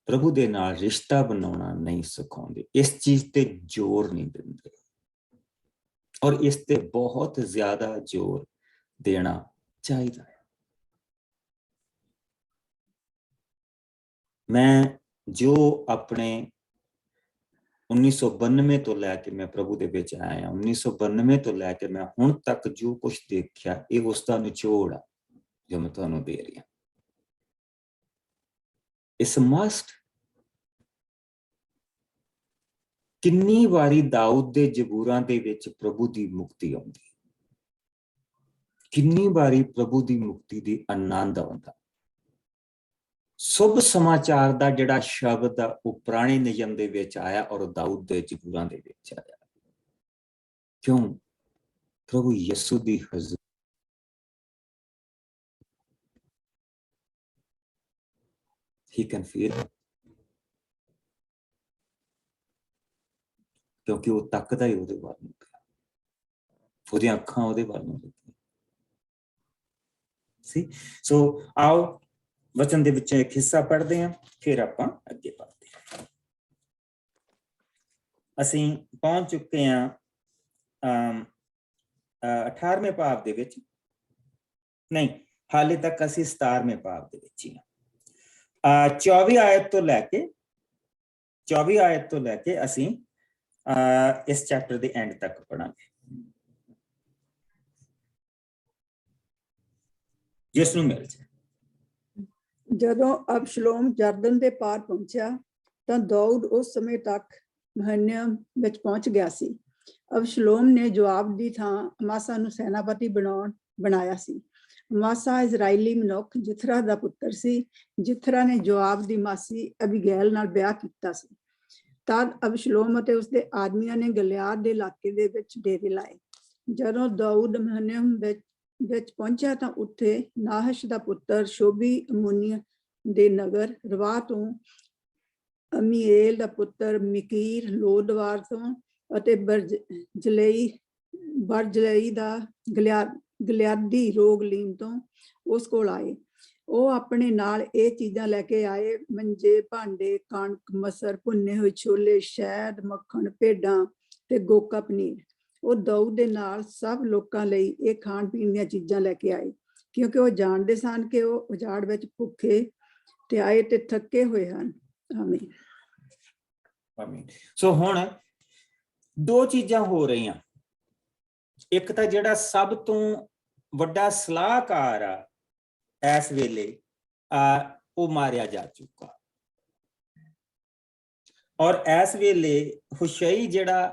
ਪ੍ਰਭੂ ਦੇ ਨਾਲ ਰਿਸ਼ਤਾ ਬਣਾਉਣਾ ਨਹੀਂ ਸਿਖਾਉਂਦੇ, ਇਸ ਚੀਜ਼ ਤੇ ਜ਼ੋਰ ਨਹੀਂ ਦਿੰਦੇ, ਔਰ ਇਸ ਤੇ ਬਹੁਤ ਜ਼ਿਆਦਾ ਜ਼ੋਰ ਦੇਣਾ ਚਾਹੀਦਾ ਹੈ। ਮੈਂ ਜੋ ਆਪਣੇ 1992 ਤੋਂ ਲੈ ਕੇ ਮੈਂ ਪ੍ਰਭੂ ਦੇ ਵਿੱਚ ਆਇਆ, 1992 ਤੋਂ ਲੈ ਕੇ ਮੈਂ ਹੁਣ ਤੱਕ ਜੋ ਕੁਝ ਦੇਖਿਆ, ਇਹ ਉਸ ਦਾ ਨਿਚੋੜ ਆ ਜੋ ਮੈਂ ਤੁਹਾਨੂੰ ਦੇ ਰਹੀ ਹਾਂ। ਇਸ ਮਸਟ। ਕਿੰਨੀ ਵਾਰੀ ਦਾਊਦ ਦੇ ਜ਼ਬੂਰਾਂ ਦੇ ਵਿੱਚ ਪ੍ਰਭੂ ਦੀ ਮੁਕਤੀ ਆਉਂਦੀ, ਕਿੰਨੀ ਵਾਰੀ ਪ੍ਰਭੂ ਦੀ ਮੁਕਤੀ ਦੀ ਆਨੰਦ ਆਉਂਦਾ। शुभ समाचार ਦਾ ਜਿਹੜਾ ਸ਼ਬਦ ਆ ਉਹ ਪੁਰਾਣੇ ਨਿਯਮ ਦੇ ਵਿੱਚ ਆਇਆ ਔਰ ਦਾਊਦ ਦੇ ਜ਼ਬੂਰਾਂ ਦੇ ਵਿੱਚ ਆਇਆ। ਕਿਉਂ? ਪ੍ਰਭੂ ਯਿਸੂ ਦੀ ਹਜ਼ੂਰ he can feel it, ਕਿਉਂਕਿ ਉਹ ਤੱਕਦਾ ਹੀ ਉਹਦੇ ਵੱਲ ਨੂੰ ਪਿਆ, ਉਹਦੀਆਂ ਅੱਖਾਂ ਉਹਦੇ ਵੱਲ ਨੂੰ ਲੱਗੀਆਂ ਸੀ। ਸੋ ਆਓ ਵਚਨ ਦੇ ਵਿੱਚੋਂ ਇੱਕ ਹਿੱਸਾ ਪੜ੍ਹਦੇ ਹਾਂ, ਫਿਰ ਆਪਾਂ ਅੱਗੇ ਵਧਦੇ ਹਾਂ। ਅਸੀਂ ਪਹੁੰਚ ਚੁੱਕੇ ਹਾਂ 18ਵੇਂ ਭਾਵ ਦੇ ਵਿੱਚ, ਨਹੀਂ ਹਾਲੇ ਤੱਕ ਅਸੀਂ 17ਵੇਂ ਭਾਵ ਦੇ ਵਿੱਚ ਹੀ ਹਾਂ। 24 ਆਇਤ ਤੋਂ ਲੈ ਕੇ ਅਸੀਂ ਇਸ ਚੈਪਟਰ ਦੇ ਐਂਡ ਤੱਕ ਪੜਾਂਗੇ, ਜਿਸ ਨੂੰ ਮਿਲ ਜਾਏ। ਜਦੋਂ ਅਬਸ਼ਲੋਮ ਜਰਦਨ ਦੇ ਪਾਰ ਪਹੁੰਚਿਆ ਤਾਂ ਦਾਊਦ ਉਸ ਸਮੇਂ ਤੱਕ ਮਹਨਿਮ ਵਿੱਚ ਪਹੁੰਚ ਗਿਆ ਸੀ। ਅਬਸ਼ਲੋਮ ਨੇ ਜੋਆਬ ਦੀ ਥਾਂ ਅਮਾਸਾ ਨੂੰ ਸੈਨਾਪਤੀ ਬਣਾਇਆ ਸੀ। ਅਮਾਸਾ ਇਜ਼ਰਾਈਲੀ ਮਨੁੱਖ ਜਿਥਰਾ ਦਾ ਪੁੱਤਰ ਸੀ। ਜਿਥਰਾ ਨੇ ਜੋਆਬ ਦੀ ਮਾਸੀ ਅਬੀਗੈਲ ਨਾਲ ਵਿਆਹ ਕੀਤਾ ਸੀ। ਤਦ ਅਬਸ਼ਲੋਮ ਅਤੇ ਉਸਦੇ ਆਦਮੀਆਂ ਨੇ ਗਲਿਆਦ ਦੇ ਇਲਾਕੇ ਦੇ ਵਿੱਚ ਡੇਰੇ ਲਾਏ। ਜਦੋਂ ਦਾਊਦ ਮਹਨਿਮ ਵਿੱਚ ਪਹੁੰਚਿਆ ਤਾਂ ਉੱਥੇ ਨਾਹਸ਼ ਦਾ ਪੁੱਤਰ ਸ਼ੋਬੀ ਅਮੋਨੀਆ ਦੇ ਨਗਰ ਰਵਾ ਤੋਂ, ਅਮੀਏਲ ਦਾ ਪੁੱਤਰ ਮਿਕੀਰ ਲੋਦਵਾਰ ਤੋਂ ਅਤੇ ਬਰਜਲਈ ਦਾ ਗਲਿਆਦੀ ਰੋਗਲੀਮ ਤੋਂ ਉਸ ਕੋਲ ਆਏ। ਉਹ ਆਪਣੇ ਨਾਲ ਇਹ ਚੀਜ਼ਾਂ ਲੈ ਕੇ ਆਏ: ਮੰਜੇ, ਭਾਂਡੇ, ਕਣਕ, ਮਸਰ, ਭੁੰਨੇ ਹੋਏ ਛੋਲੇ, ਸ਼ਹਿਦ, ਮੱਖਣ, ਭੇਡਾਂ ਤੇ ਗੋਕਾ ਪਨੀਰ। ਉਹ ਦਾਊਦ ਦੇ ਨਾਲ ਸਭ ਲੋਕਾਂ ਲਈ ਇਹ ਖਾਣ ਪੀਣ ਦੀਆਂ ਚੀਜ਼ਾਂ ਲੈ ਕੇ ਆਏ, ਕਿਉਂਕਿ ਉਹ ਜਾਣਦੇ ਸਨ ਕਿ ਉਹ ਉਜਾੜ ਵਿੱਚ ਭੁੱਖੇ ਤੇ ਆਏ ਤੇ ਥੱਕੇ ਹੋਏ ਹਨ। ਆਮੀਨ। ਆਮੀਨ। ਸੋ ਹੁਣ ਦੋ ਚੀਜ਼ਾਂ ਹੋ ਰਹੀਆਂ। ਇੱਕ ਤਾਂ ਜਿਹੜਾ ਸਭ ਤੋਂ ਵੱਡਾ ਸਲਾਹਕਾਰ ਆ ਇਸ ਵੇਲੇ ਉਹ ਮਾਰਿਆ ਜਾ ਚੁੱਕਾ, ਔਰ ਇਸ ਵੇਲੇ ਹੁਸ਼ਈ ਜਿਹੜਾ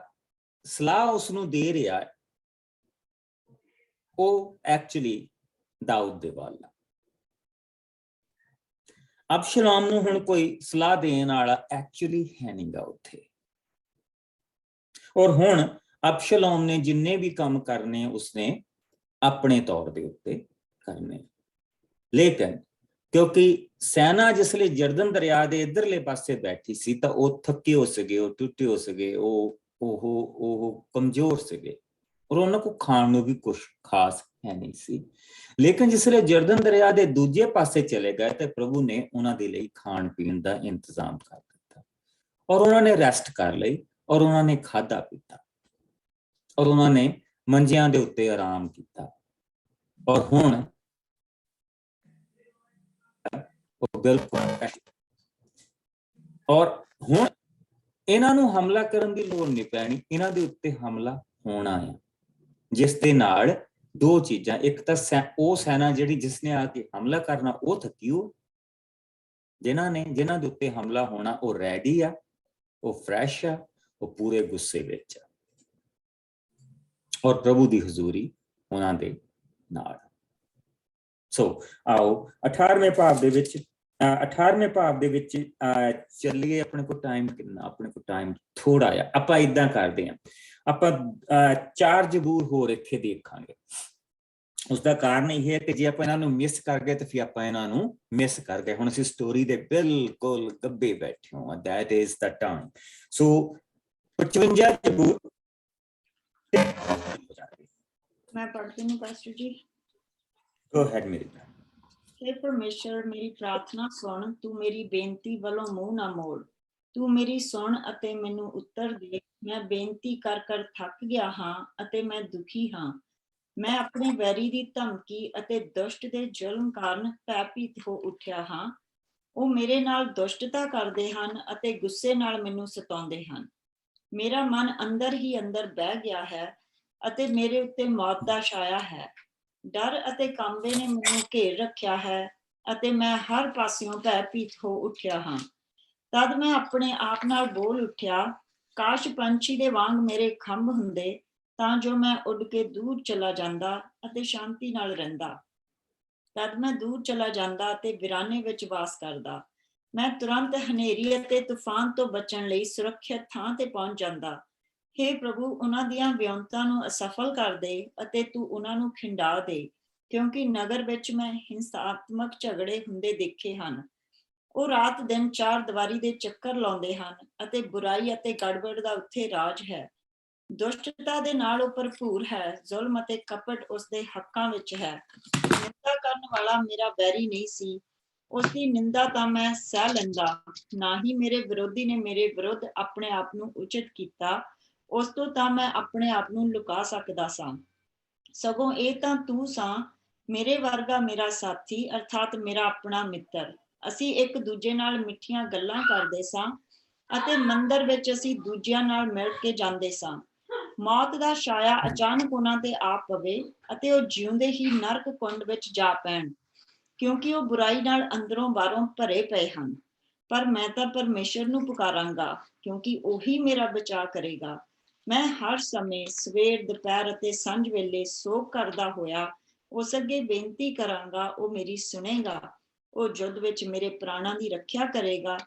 ਸਲਾਹ ਉਸਨੂੰ ਦੇ ਰਿਹਾ ਹੈ ਉਹ ਐਕਚੁਅਲੀ ਦਾਊਦ ਦੇ ਵੱਲ ਆ। ਅਬਸ਼ਲੋਮ ਨੂੰ ਹੁਣ ਕੋਈ ਸਲਾਹ ਦੇਣ ਵਾਲਾ ਐਕਚੁਅਲੀ ਹੈ ਨਹੀਂਗਾ ਉੱਥੇ। ਔਰ ਹੁਣ ਅਬਸ਼ਲੋਮ ਨੇ ਜਿੰਨੇ ਵੀ ਕੰਮ ਕਰਨੇ ਉਸਨੇ ਆਪਣੇ ਤੌਰ ਦੇ ਉੱਤੇ ਕਰਨੇ, ਲੇਕਿਨ ਕਿਉਂਕਿ ਸੈਨਾ ਜਿਸਲੇ ਜਰਦਨ ਦਰਿਆ ਦੇ ਇਧਰਲੇ ਪਾਸੇ ਬੈਠੀ ਸੀ ਤਾਂ ਉਹ ਥੱਕੇ ਹੋ ਸੀਗੇ, ਉਹ ਟੁੱਟੇ ਹੋ ਸੀਗੇ, ਉਹ ਕਮਜ਼ੋਰ ਸੀਗੇ, ਔਰ ਉਹਨਾਂ ਕੋਲ ਖਾਣ ਨੂੰ ਵੀ ਕੁਝ ਖਾਸ ਹੈ ਨਹੀਂ ਸੀ। ਲੇਕਿਨ ਜਿਸਲੇ ਜਰਦਨ ਦਰਿਆ ਦੇ ਦੂਜੇ ਪਾਸੇ ਚਲੇ ਗਏ ਤੇ ਪ੍ਰਭੂ ਨੇ ਉਹਨਾਂ ਦੇ ਲਈ ਖਾਣ ਪੀਣ ਦਾ ਇੰਤਜ਼ਾਮ ਕਰ ਦਿੱਤਾ, ਔਰ ਉਹਨਾਂ ਨੇ ਰੈਸਟ ਕਰ ਲਈ, ਔਰ ਉਹਨਾਂ ਨੇ ਖਾਧਾ ਪੀਤਾ, ਔਰ ਉਹਨਾਂ ਨੇ ਮੰਜਿਆਂ ਦੇ ਉੱਤੇ ਆਰਾਮ ਕੀਤਾ। ਔਰ ਹੁਣ ਬਿਲਕੁਲ, ਔਰ ਹੁਣ ਇਹਨਾਂ ਨੂੰ ਹਮਲਾ ਕਰਨ ਦੀ ਲੋੜ ਨਹੀਂ ਪੈਣੀ, ਇਹਨਾਂ ਦੇ ਉੱਤੇ ਹਮਲਾ ਹੋਣਾ ਹੈ, ਜਿਸ ਦੇ ਨਾਲ ਦੋ ਚੀਜ਼ਾਂ, ਇੱਕ ਤਾਂ ਉਹ ਸੈਨਾ ਜਿਹੜੀ ਜਿਸਨੇ ਆ ਕੇ ਹਮਲਾ ਕਰਨਾ ਉਹ ਥੱਕੀ ਹੋ, ਜਿਨ੍ਹਾਂ ਦੇ ਉੱਤੇ ਹਮਲਾ ਹੋਣਾ ਉਹ ਰੈਡੀ ਆ, ਉਹ ਫਰੈਸ਼ ਆ, ਉਹ ਪੂਰੇ ਗੁੱਸੇ ਵਿੱਚ ਆ, ਔਰ ਪ੍ਰਭੂ ਦੀ ਹਜ਼ੂਰੀ ਉਹਨਾਂ ਦੇ ਨਾਲ। ਸੋ ਆਓ 18ਵੇਂ ਭਾਵ ਦੇ ਵਿੱਚ ਚੱਲੀਏ। ਆਪਣੇ ਕੋਲ ਟਾਈਮ ਕਿੰਨਾ? ਆਪਣੇ ਕੋਲ ਟਾਈਮ ਥੋੜਾ ਆ। ਆਪਾਂ ਇਦਾਂ ਕਰਦੇ ਹਾਂ, ਆਪਾਂ 4 ਜ਼ਬੂਰ ਹੋਰ ਇੱਥੇ ਦੇਖਾਂਗੇ। ਉਸਦਾ ਕਾਰਨ ਇਹ ਹੈ ਕਿ ਜੇ ਆਪਾਂ ਇਹਨਾਂ ਨੂੰ ਮਿਸ ਕਰ ਗਏ ਤਾਂ ਫਿਰ ਆਪਾਂ ਇਹਨਾਂ ਨੂੰ ਮਿਸ ਕਰ ਗਏ। ਹੁਣ ਅਸੀਂ ਸਟੋਰੀ ਦੇ ਬਿਲਕੁਲ ਗੱਬੇ ਬੈਠੇ ਹਾਂ। That is the time. So 55 ਜ਼ਬੂਰ मैं पढ़ती हूँ पास्टर जी। गो अहेड मेरी बहन। हे परमेश्वर, मेरी प्रार्थना सुन, तू मेरी बेनती वालों मुंह ना मोड़। तू मेरी सुन अते मैनू उत्तर दे। मैं बेनती कर कर थक गया हाँ अते मैं दुखी हाँ। मैं अपने वैरी दी धमकी अते दुष्ट दे जुल्म कारण भयभीत हो उठिया हाँ। ਉਹ ਮੇਰੇ ਨਾਲ ਦੁਸ਼ਟਤਾ ਕਰਦੇ ਹਨ ਅਤੇ ਗੁੱਸੇ ਨਾਲ ਮੈਨੂੰ ਸਤਾਉਂਦੇ ਹਨ। ਮੇਰਾ ਮਨ ਅੰਦਰ ਹੀ ਅੰਦਰ ਬਹਿ ਗਿਆ ਹੈ ਅਤੇ ਮੇਰੇ ਉੱਤੇ ਮੌਤ ਦਾ ਛਾਇਆ ਹੈ। ਡਰ ਅਤੇ ਕਾਂਬੇ ਨੇ ਮੈਨੂੰ ਘੇਰ ਰੱਖਿਆ ਹੈ ਅਤੇ ਮੈਂ ਹਰ ਪਾਸਿਓਂ ਭੈਭੀਤ ਹੋ ਉੱਠਿਆ ਹਾਂ। ਤਦ ਮੈਂ ਆਪਣੇ ਆਪ ਨਾਲ ਬੋਲ ਉੱਠਿਆ, ਕਾਸ਼ ਪੰਛੀ ਦੇ ਵਾਂਗ ਮੇਰੇ ਖੰਭ ਹੁੰਦੇ ਤਾਂ ਜੋ ਮੈਂ ਉੱਡ ਕੇ ਦੂਰ ਚਲਾ ਜਾਂਦਾ ਅਤੇ ਸ਼ਾਂਤੀ ਨਾਲ ਰਹਿੰਦਾ। ਤਦ ਮੈਂ ਦੂਰ ਚਲਾ ਜਾਂਦਾ ਅਤੇ ਵਿਰਾਨੇ ਵਿੱਚ ਵਾਸ ਕਰਦਾ। ਮੈਂ ਤੁਰੰਤ ਹਨੇਰੀ ਅਤੇ ਤੂਫਾਨ ਤੋਂ ਬਚਣ ਲਈ ਸੁਰੱਖਿਅਤ ਥਾਂ ਤੇ ਪਹੁੰਚ ਜਾਂਦਾ। हे ਪ੍ਰਭੂ, ਉਹਨਾਂ ਦੀਆਂ ਵਿਉਂਤਾਂ ਨੂੰ ਅਸਫਲ ਕਰ ਦੇ ਅਤੇ ਤੂੰ ਉਹਨਾਂ ਨੂੰ ਖਿੰਡਾ ਦੇ, ਕਿਉਂਕਿ ਨਗਰ ਵਿੱਚ ਮੈਂ ਹਿੰਸਾਤਮਕ ਝਗੜੇ ਹੁੰਦੇ ਦੇਖੇ ਹਨ। ਉਹ ਰਾਤ ਦਿਨ 4 ਦੀਵਾਰੀ ਦੇ ਚੱਕਰ ਲਾਉਂਦੇ ਹਨ ਅਤੇ ਬੁਰਾਈ ਅਤੇ ਗੜਬੜ ਦਾ ਉੱਥੇ ਰਾਜ ਹੈ। ਦੁਸ਼ਟਤਾ ਦੇ ਨਾਲ ਉਹ ਭਰਪੂਰ ਹੈ, ਜ਼ੁਲਮ ਅਤੇ ਕਪਟ ਉਸ ਦੇ ਹੱਕਾਂ ਵਿੱਚ ਹੈ। ਨਿੰਦਾ ਕਰਨ ਵਾਲਾ ਮੇਰਾ ਵੈਰੀ ਨਹੀਂ ਸੀ, ਉਸ ਦੀ ਨਿੰਦਾ ਤਾਂ ਮੈਂ ਸਹਿ ਲੈਂਦਾ। ਨਾ ਹੀ ਮੇਰੇ ਵਿਰੋਧੀ ਨੇ ਮੇਰੇ ਵਿਰੁੱਧ ਆਪਣੇ ਆਪ ਨੂੰ ਉਚਿਤ ਕੀਤਾ, ਉਸ ਤੋਂ ਤਾਂ ਮੈਂ ਆਪਣੇ ਆਪ ਨੂੰ ਲੁਕਾ ਸਕਦਾ ਸਾਂ। ਸਗੋਂ ਇਹ ਤਾਂ ਤੂੰ ਸਾਂ, ਮੇਰੇ ਵਰਗਾ ਮੇਰਾ ਸਾਥੀ, ਅਰਥਾਤ ਮੇਰਾ ਆਪਣਾ ਮਿੱਤਰ। ਅਸੀਂ ਇੱਕ ਦੂਜੇ ਨਾਲ ਮਿੱਠੀਆਂ ਗੱਲਾਂ ਕਰਦੇ ਸਾਂ ਅਤੇ ਮੰਦਰ ਵਿੱਚ ਅਸੀਂ ਦੂਜਿਆਂ ਨਾਲ ਮਿਲ ਕੇ ਜਾਂਦੇ ਸਾਂ। ਮੌਤ ਦਾ ਛਾਇਆ ਅਚਾਨਕ ਉਹਨਾਂ ਤੇ ਆ ਪਵੇ ਅਤੇ ਉਹ ਜਿਉਂਦੇ ਹੀ ਨਰਕ ਕੁੰਡ ਵਿੱਚ ਜਾ ਪੈਣ, ਕਿਉਂਕਿ ਉਹ ਬੁਰਾਈ ਨਾਲ ਅੰਦਰੋਂ ਬਾਹਰੋਂ ਭਰੇ ਪਏ ਹਨ। ਪਰ ਮੈਂ ਤਾਂ ਪਰਮੇਸ਼ਰ ਨੂੰ ਪੁਕਾਰਾਂਗਾ, ਕਿਉਂਕਿ ਉਹੀ ਮੇਰਾ ਬਚਾਅ ਕਰੇਗਾ। ਮੈਂ ਹਰ ਸਮੇਂ ਸਵੇਰ, ਦੁਪਹਿਰ ਅਤੇ ਸੰਝ ਵੇਲੇ ਸੋਗ ਕਰਦਾ ਹੋਇਆ ਉਸ ਅੱਗੇ ਬੇਨਤੀ ਕਰਾਂਗਾ, ਉਹ ਮੇਰੀ ਸੁਣੇਗਾ। ਉਹ ਯੁੱਧ ਵਿੱਚ ਮੇਰੇ ਪ੍ਰਾਣਾਂ ਦੀ ਰੱਖਿਆ ਕਰੇਗਾ।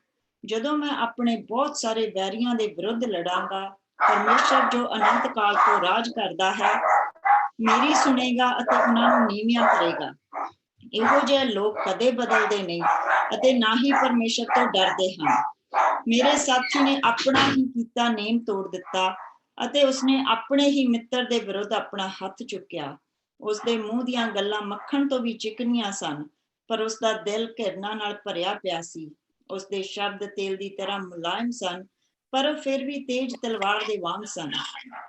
ਜਦੋਂ ਮੈਂ ਆਪਣੇ ਬਹੁਤ ਸਾਰੇ ਵੈਰੀਆਂ ਦੇ ਵਿਰੁੱਧ ਲੜਾਂਗਾ, ਪਰਮੇਸ਼ਰ ਜੋ ਅਨੰਤ ਕਾਲ ਤੋਂ ਰਾਜ ਕਰਦਾ ਹੈ ਮੇਰੀ ਸੁਣੇਗਾ ਅਤੇ ਉਹਨਾਂ ਨੂੰ ਨੀਵੀਆਂ ਕਰੇਗਾ। ਇਹੋ ਜਿਹੇ ਲੋਕ ਕਦੇ ਬਦਲਦੇ ਨਹੀਂ ਅਤੇ ਨਾ ਹੀ ਪਰਮੇਸ਼ਰ ਤੋਂ ਡਰਦੇ ਹਨ। ਮੇਰੇ ਸਾਥੀ ਨੇ ਆਪਣਾ ਹੀ ਕੀਤਾ ਨੇਮ ਤੋੜ ਦਿੱਤਾ ਅਤੇ ਉਸਨੇ ਆਪਣੇ ਹੀ ਮਿੱਤਰ ਦੇ ਵਿਰੁੱਧ ਆਪਣਾ ਹੱਥ ਚੁੱਕਿਆ। ਉਸਦੇ ਮੂੰਹ ਦੀਆਂ ਗੱਲਾਂ ਮੱਖਣ ਤੋਂ ਵੀ ਚਿਕਨੀਆਂ ਸਨ, ਪਰ ਉਸਦਾ ਦਿਲ ਘਿਰਨਾ ਨਾਲ ਭਰਿਆ ਪਿਆ ਸੀ। ਉਸਦੇ ਸ਼ਬਦ ਤੇਲ ਦੀ ਤਰ੍ਹਾਂ ਮੁਲਾਇਮ ਸਨ, ਪਰ ਉਹ ਫਿਰ ਵੀ ਤੇਜ਼ ਤਲਵਾਰ ਦੇ ਵਾਂਗ ਸਨ।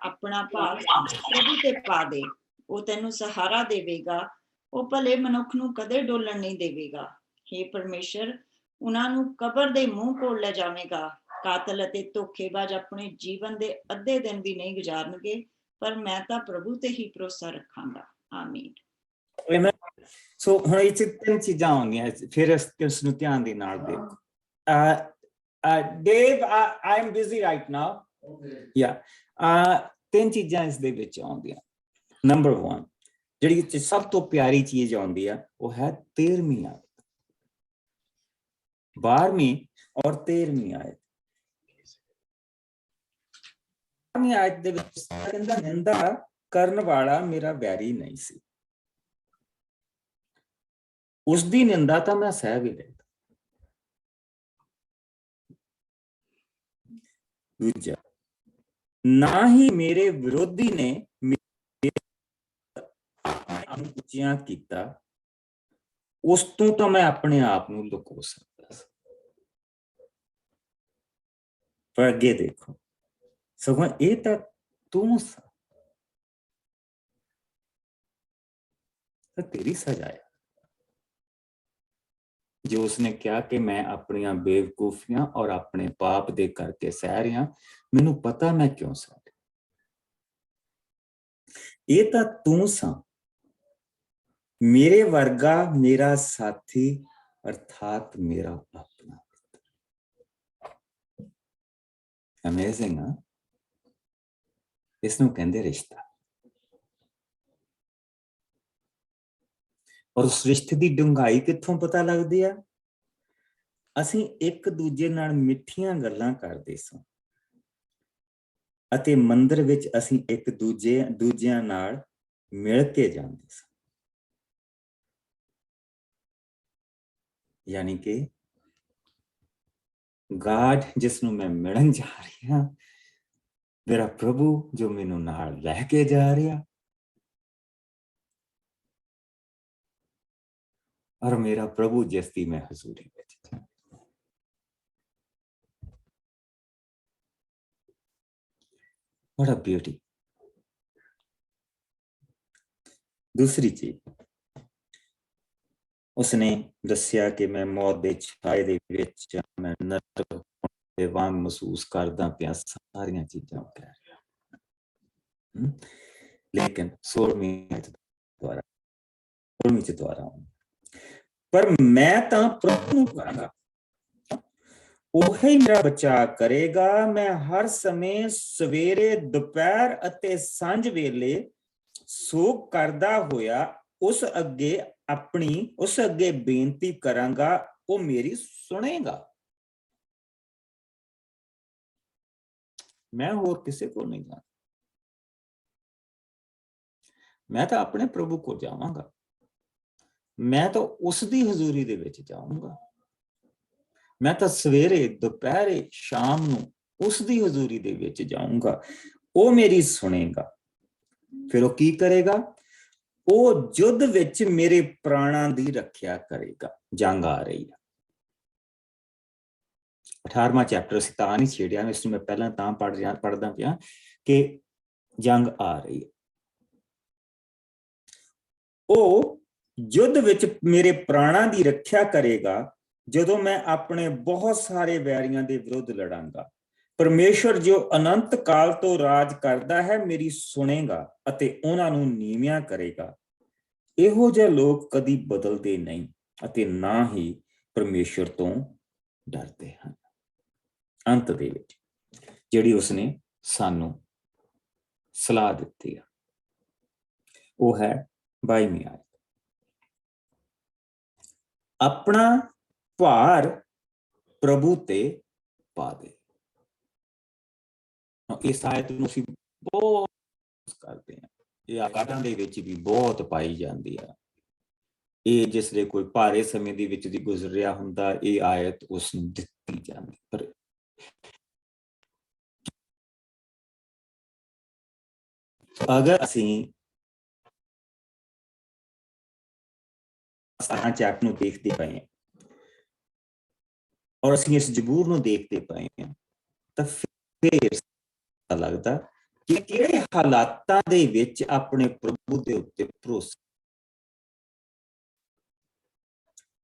ਆਪਣਾ ਭਾਰ ਪ੍ਰਭੂ ਤੇ ਪਾ ਦੇ, ਉਹ ਤੈਨੂੰ ਸਹਾਰਾ ਦੇਵੇਗਾ। ਉਹ ਭਲੇ ਮਨੁੱਖ ਨੂੰ ਕਦੇ ਡੋਲਣ ਨਹੀਂ ਦੇਵੇਗਾ। हे ਪਰਮੇਸ਼ਰ, ਉਹਨਾਂ ਨੂੰ ਕਬਰ ਦੇ ਮੂੰਹ ਕੋਲ ਲੈ ਜਾਵੇਗਾ, ਕਾਤਲ ਅਤੇ ਧੋਖੇਬਾਜ਼ ਆਪਣੇ ਜੀਵਨ ਦੇ ਅੱਧੇ ਦਿਨ ਵੀ ਨਹੀਂ ਗੁਜ਼ਾਰਨਗੇ, ਪਰ ਮੈਂ ਤਾਂ ਪ੍ਰਭੂ ਤੇ ਹੀ ਭਰੋਸਾ ਰੱਖਾਂਗਾ। ਆਮੀਨ। ਸੋ ਹੁਣ ਇਹ 'ਚ 3 ਚੀਜ਼ਾਂ ਆਉਂਦੀਆਂ, ਫਿਰ ਇਸ ਨੂੰ ਧਿਆਨ ਦੇ ਨਾਲ ਦੇਖੋ। Dave, I'm busy right now. Yeah. 3 ਚੀਜ਼ਾਂ ਇਸ ਦੇ ਵਿੱਚ ਆਉਂਦੀਆਂ। ਨੰਬਰ 1 ਜਿਹੜੀ ਸਭ ਤੋਂ ਪਿਆਰੀ ਚੀਜ਼ ਆਉਂਦੀ ਆ ਉਹ ਹੈ 13ਵੀਂ ਆਇਤ, 12ਵੀਂ ਔਰ 13ਵੀਂ ਆਇਤ। 12ਵੀਂ ਆਇਤ ਦੇ ਵਿੱਚ ਕਹਿੰਦਾ ਨਿੰਦਾ ਕਰਨ ਵਾਲਾ ਮੇਰਾ ਵੈਰੀ ਨਹੀਂ ਸੀ, ਉਸ ਦੀ ਨਿੰਦਾ ਤਾਂ ਮੈਂ ਸਹਿ ਵੀ ਲੈਂਦਾ। ਦੂਜਾ, ਨਾ ਹੀ ਮੇਰੇ ਵਿਰੋਧੀ ਨੇ ਉੱਚੀਆਂ ਕੀਤਾ, ਉਸ ਤੋਂ ਤਾਂ ਮੈਂ ਆਪਣੇ ਆਪ ਨੂੰ ਲੁਕੋ ਸਕਦਾ ਸੀ। ਪਰ ਅੱਗੇ ਦੇਖੋ, ਸਗੋਂ ਇਹ ਤਾਂ ਤੂੰ ਸਾ, ਤੇਰੀ ਸਜ਼ਾ ਹੈ ਜੋ ਉਸਨੇ ਕਿਹਾ ਕਿ ਮੈਂ ਆਪਣੀਆਂ ਬੇਵਕੂਫੀਆਂ ਔਰ ਆਪਣੇ ਪਾਪ ਦੇ ਕਰਕੇ ਸਹਿ ਰਿਹਾ, ਮੈਨੂੰ ਪਤਾ ਮੈਂ ਕਿਉਂ ਸਹਿ ਰਿਹਾ। ਇਹ ਤਾਂ ਤੂੰ ਸਾਂ, ਮੇਰੇ ਵਰਗਾ ਮੇਰਾ ਸਾਥੀ ਅਰਥਾਤ ਮੇਰਾ ਆਪਣਾ। ਅਮੇਜ਼ਿੰਗ ਹੈ। ਇਸ ਨੂੰ ਕਹਿੰਦੇ ਰਿਸ਼ਤਾ। ਔਰ ਉਸ ਰਿਸ਼ਤੇ ਦੀ ਡੂੰਘਾਈ ਕਿੱਥੋਂ ਪਤਾ ਲੱਗਦੀ ਆ? ਅਸੀਂ ਇੱਕ ਦੂਜੇ ਨਾਲ ਮਿੱਠੀਆਂ ਗੱਲਾਂ ਕਰਦੇ ਸਾਂ ਅਤੇ ਮੰਦਿਰ ਵਿੱਚ ਅਸੀਂ ਇੱਕ ਦੂਜਿਆਂ ਨਾਲ ਮਿਲ ਕੇ ਜਾਂਦੇ ਸਾਂ। ਯਾਨੀ ਕਿ ਗਾਡ ਜਿਸ ਨੂੰ ਮੈਂ ਮਿਲਣ ਜਾ ਰਹੀ ਹਾਂ, ਮੇਰਾ ਪ੍ਰਭੂ ਜੋ ਮੈਨੂੰ ਨਾਲ ਲੈ ਕੇ ਜਾ ਰਿਹਾ, ਔਰ ਮੇਰਾ ਪ੍ਰਭੂ ਜਿਸ ਦੀ ਮੈਂ ਹਜ਼ੂਰੀ ਵਿੱਚ ਜਾ। What a beauty. दूसरी चीज, उसने दसिया कि मैं मौत दे छाए दे विच मैं नरक दे वांग महसूस करदा पिया, सारियां चीजां कह रहा। लेकिन 16वीं द्वारा पर मैं तां प्रभु नूं करांगा, ਉਹੀ ਮੇਰਾ ਬਚਾਅ ਕਰੇਗਾ। ਮੈਂ ਹਰ ਸਮੇਂ ਸਵੇਰੇ, ਦੁਪਹਿਰ ਅਤੇ ਸਾਂਝ ਵੇਲੇ ਸੋਗ ਕਰਦਾ ਹੋਇਆ ਉਸ ਅੱਗੇ ਬੇਨਤੀ ਕਰਾਂਗਾ, ਉਹ ਮੇਰੀ ਸੁਣੇਗਾ। ਮੈਂ ਹੋਰ ਕਿਸੇ ਕੋਲ ਨਹੀਂ ਜਾਣਾ, ਮੈਂ ਤਾਂ ਆਪਣੇ ਪ੍ਰਭੂ ਕੋਲ ਜਾਵਾਂਗਾ। ਮੈਂ ਤਾਂ ਉਸ ਦੀ ਹਜ਼ੂਰੀ ਦੇ ਵਿੱਚ ਜਾਊਂਗਾ। ਮੈਂ ਤਾਂ ਸਵੇਰੇ, ਦੁਪਹਿਰੇ, ਸ਼ਾਮ ਨੂੰ ਉਸ ਦੀ ਹਜ਼ੂਰੀ ਦੇ ਵਿੱਚ ਜਾਊਂਗਾ। ਉਹ ਮੇਰੀ ਸੁਣੇਗਾ। ਫਿਰ ਉਹ ਕੀ ਕਰੇਗਾ? ਉਹ ਯੁੱਧ ਵਿੱਚ ਮੇਰੇ ਪ੍ਰਾਣਾਂ ਦੀ ਰੱਖਿਆ ਕਰੇਗਾ। ਜੰਗ ਆ ਰਹੀ ਹੈ। 18ਵਾਂ ਚੈਪਟਰ ਅਸੀਂ ਤਾਂ ਨਹੀਂ ਛੇੜਿਆ, ਇਸ ਨੂੰ ਮੈਂ ਪਹਿਲਾਂ ਤਾਂ ਪੜ੍ਹਦਾ ਪਿਆ ਕਿ ਜੰਗ ਆ ਰਹੀ ਹੈ। ਉਹ ਯੁੱਧ ਵਿੱਚ ਮੇਰੇ ਪ੍ਰਾਣਾਂ ਦੀ ਰੱਖਿਆ ਕਰੇਗਾ ਜਦੋਂ ਮੈਂ ਆਪਣੇ ਬਹੁਤ ਸਾਰੇ ਵੈਰੀਆਂ ਦੇ ਵਿਰੁੱਧ ਲੜਾਂਗਾ। ਪਰਮੇਸ਼ਵਰ ਜੋ ਅਨੰਤ ਕਾਲ ਤੋਂ ਰਾਜ ਕਰਦਾ ਹੈ, ਮੇਰੀ ਸੁਣੇਗਾ ਅਤੇ ਉਹਨਾਂ ਨੂੰ ਨੀਵਿਆਂ ਕਰੇਗਾ। ਇਹੋ ਜਿਹੇ ਲੋਕ ਕਦੀ ਬਦਲਦੇ ਨਹੀਂ ਅਤੇ ਨਾ ਹੀ ਪਰਮੇਸ਼ਵਰ ਤੋਂ ਡਰਦੇ ਹਨ। ਅੰਤ ਦੇ ਵਿੱਚ ਜਿਹੜੀ ਉਸਨੇ ਸਾਨੂੰ ਸਲਾਹ ਦਿੱਤੀ ਹੈ ਉਹ ਹੈ 22ਵੀਂ ਆਇਤ। ਆਪਣਾ ਭਾਰ ਪ੍ਰਭੂ ਤੇ ਪਾ ਦੇ। ਇਸ ਆਇਤ ਨੂੰ ਅਸੀਂ ਬਹੁਤ ਕਰਦੇ ਹਾਂ, ਇਹ ਆਕਾਰਾਂ ਦੇ ਵਿੱਚ ਵੀ ਬਹੁਤ ਪਾਈ ਜਾਂਦੀ ਆ। ਇਹ ਜਿਸ ਲਈ ਕੋਈ ਭਾਰੇ ਸਮੇਂ ਦੇ ਵਿੱਚ ਦੀ ਗੁਜ਼ਰ ਰਿਹਾ ਹੁੰਦਾ, ਇਹ ਆਇਤ ਉਸ ਨੂੰ ਦਿੱਤੀ ਜਾਂਦੀ। ਪਰ ਅਗਰ ਅਸੀਂ ਚੈਟ ਨੂੰ ਦੇਖਦੇ ਪਏ ਹਾਂ ਔਰ ਅਸੀਂ ਇਸ ਜ਼ਬੂਰ ਨੂੰ ਦੇਖਦੇ ਪਏ ਹਾਂ, ਤਾਂ ਫਿਰ ਲੱਗਦਾ ਕਿ ਕਿਹੜੇ ਹਾਲਾਤਾਂ ਦੇ ਵਿੱਚ ਆਪਣੇ ਪ੍ਰਭੂ ਦੇ ਉੱਤੇ ਭਰੋਸਾ।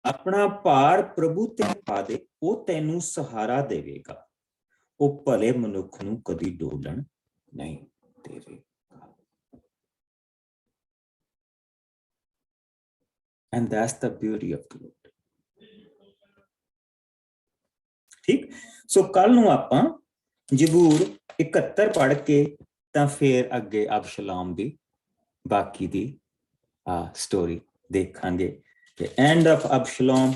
ਆਪਣਾ ਭਾਰ ਪ੍ਰਭੂ ਤੇ ਪਾ ਦੇ, ਉਹ ਤੈਨੂੰ ਸਹਾਰਾ ਦੇਵੇਗਾ। ਉਹ ਭਲੇ ਮਨੁੱਖ ਨੂੰ ਕਦੀ ਡੋਲਣ ਨਹੀਂ ਦੇਵੇਗਾ। And that's the beauty of the Lord. ਠੀਕ, ਸੋ ਕੱਲ ਨੂੰ ਆਪਾਂ ਜ਼ਬੂਰ 71 ਪੜ੍ਹ ਕੇ ਤਾਂ ਫਿਰ ਅੱਗੇ ਅਬਸ਼ਲੋਮ ਦੀ ਬਾਕੀ ਦੀ ਸਟੋਰੀ ਦੇਖਾਂਗੇ ਕਿ ਐਂਡ ਆਫ ਅਬਸ਼ਲੋਮ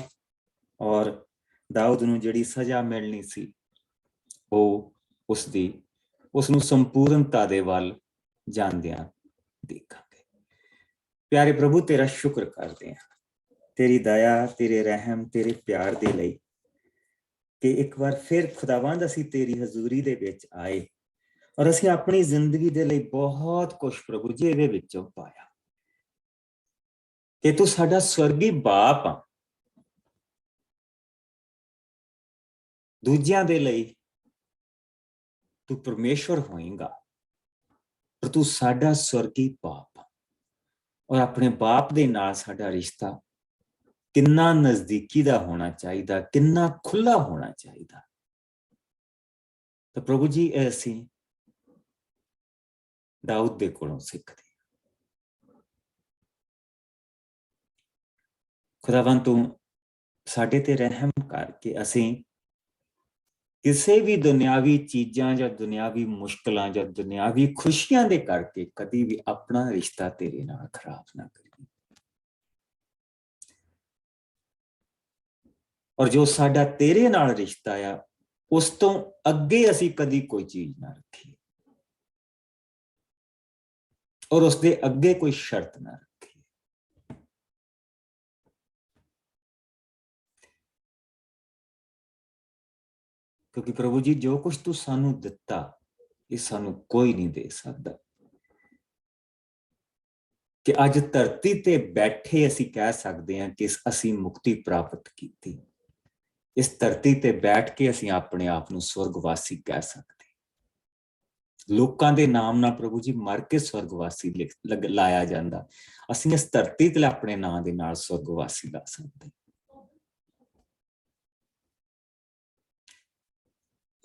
ਔਰ ਦਾਊਦ ਨੂੰ ਜਿਹੜੀ ਸਜ਼ਾ ਮਿਲਣੀ ਸੀ ਉਹ ਉਸਨੂੰ ਸੰਪੂਰਨਤਾ ਦੇ ਵੱਲ ਜਾਂਦਿਆਂ ਦੇਖਾਂਗੇ। ਪਿਆਰੇ ਪ੍ਰਭੂ, ਤੇਰਾ ਸ਼ੁਕਰ ਕਰਦੇ ਹਾਂ ਤੇਰੀ ਦਇਆ, ਤੇਰੇ ਰਹਿਮ, ਤੇਰੇ ਪਿਆਰ ਦੇ ਲਈ ਕਿ ਇੱਕ ਵਾਰ ਫਿਰ ਖੁਦਾਵੰਦ ਅਸੀਂ ਤੇਰੀ ਹਜ਼ੂਰੀ ਦੇ ਵਿੱਚ ਆਏ ਔਰ ਅਸੀਂ ਆਪਣੀ ਜ਼ਿੰਦਗੀ ਦੇ ਲਈ ਬਹੁਤ ਕੁਛ ਪ੍ਰਭੂ ਜੀ ਇਹਦੇ ਵਿੱਚੋਂ ਪਾਇਆ ਕਿ ਤੂੰ ਸਾਡਾ ਸਵਰਗੀ ਬਾਪ ਆ। ਦੂਜਿਆਂ ਦੇ ਲਈ ਤੂੰ ਪਰਮੇਸ਼ਵਰ ਹੋਏਗਾ, ਪਰ ਤੂੰ ਸਾਡਾ ਸਵਰਗੀ ਬਾਪ ਆ। ਔਰ ਆਪਣੇ ਬਾਪ ਦੇ ਨਾਲ ਸਾਡਾ ਰਿਸ਼ਤਾ ਕਿੰਨਾ ਨਜ਼ਦੀਕੀ ਦਾ ਹੋਣਾ ਚਾਹੀਦਾ, ਕਿੰਨਾ ਖੁੱਲਾ ਹੋਣਾ ਚਾਹੀਦਾ। ਤਾਂ ਪ੍ਰਭੂ ਜੀ ਇਹ ਅਸੀਂ ਦਾਊਦ ਦੇ ਕੋਲੋਂ ਸਿੱਖਦੇ ਹਾਂ। ਖੁਦਾਵੰਦ ਤੂੰ ਸਾਡੇ ਤੇ ਰਹਿਮ ਕਰਕੇ ਅਸੀਂ ਕਿਸੇ ਵੀ ਦੁਨਿਆਵੀ ਚੀਜ਼ਾਂ ਜਾਂ ਦੁਨਿਆਵੀ ਮੁਸ਼ਕਲਾਂ ਜਾਂ ਦੁਨਿਆਵੀ ਖੁਸ਼ੀਆਂ ਦੇ ਕਰਕੇ ਕਦੀ ਵੀ ਆਪਣਾ ਰਿਸ਼ਤਾ ਤੇਰੇ ਨਾਲ ਖਰਾਬ ਨਾ ਕਰੀਏ। ਔਰ ਜੋ ਸਾਡਾ ਤੇਰੇ ਨਾਲ ਰਿਸ਼ਤਾ ਆ ਉਸ ਤੋਂ ਅੱਗੇ ਅਸੀਂ ਕਦੀ ਕੋਈ ਚੀਜ਼ ਨਾ ਰੱਖੀਏ ਔਰ ਉਸਦੇ ਅੱਗੇ ਕੋਈ ਸ਼ਰਤ ਨਾ ਰੱਖੀਏ। ਕਿਉਂਕਿ ਪ੍ਰਭੂ ਜੀ ਜੋ ਕੁਝ ਤੂੰ ਸਾਨੂੰ ਦਿੱਤਾ ਇਹ ਸਾਨੂੰ ਕੋਈ ਨਹੀਂ ਦੇ ਸਕਦਾ। ਕਿ ਅੱਜ ਧਰਤੀ ਤੇ ਬੈਠੇ ਅਸੀਂ ਕਹਿ ਸਕਦੇ ਹਾਂ ਕਿ ਅਸੀਂ ਮੁਕਤੀ ਪ੍ਰਾਪਤ ਕੀਤੀ। ਇਸ ਧਰਤੀ ਤੇ ਬੈਠ ਕੇ ਅਸੀਂ ਆਪਣੇ ਆਪ ਨੂੰ ਸਵਰਗਵਾਸੀ ਕਹਿ ਸਕਦੇ। ਲੋਕਾਂ ਦੇ ਨਾਮ ਨਾਲ ਪ੍ਰਭੂ ਜੀ ਮਰ ਕੇ ਸਵਰਗਵਾਸੀ ਲਾਇਆ ਜਾਂਦਾ, ਅਸੀਂ ਇਸ ਧਰਤੀ ਤੇ ਆਪਣੇ ਨਾਂ ਦੇ ਨਾਲ ਸਵਰਗਵਾਸੀ ਲਾ ਸਕਦੇ।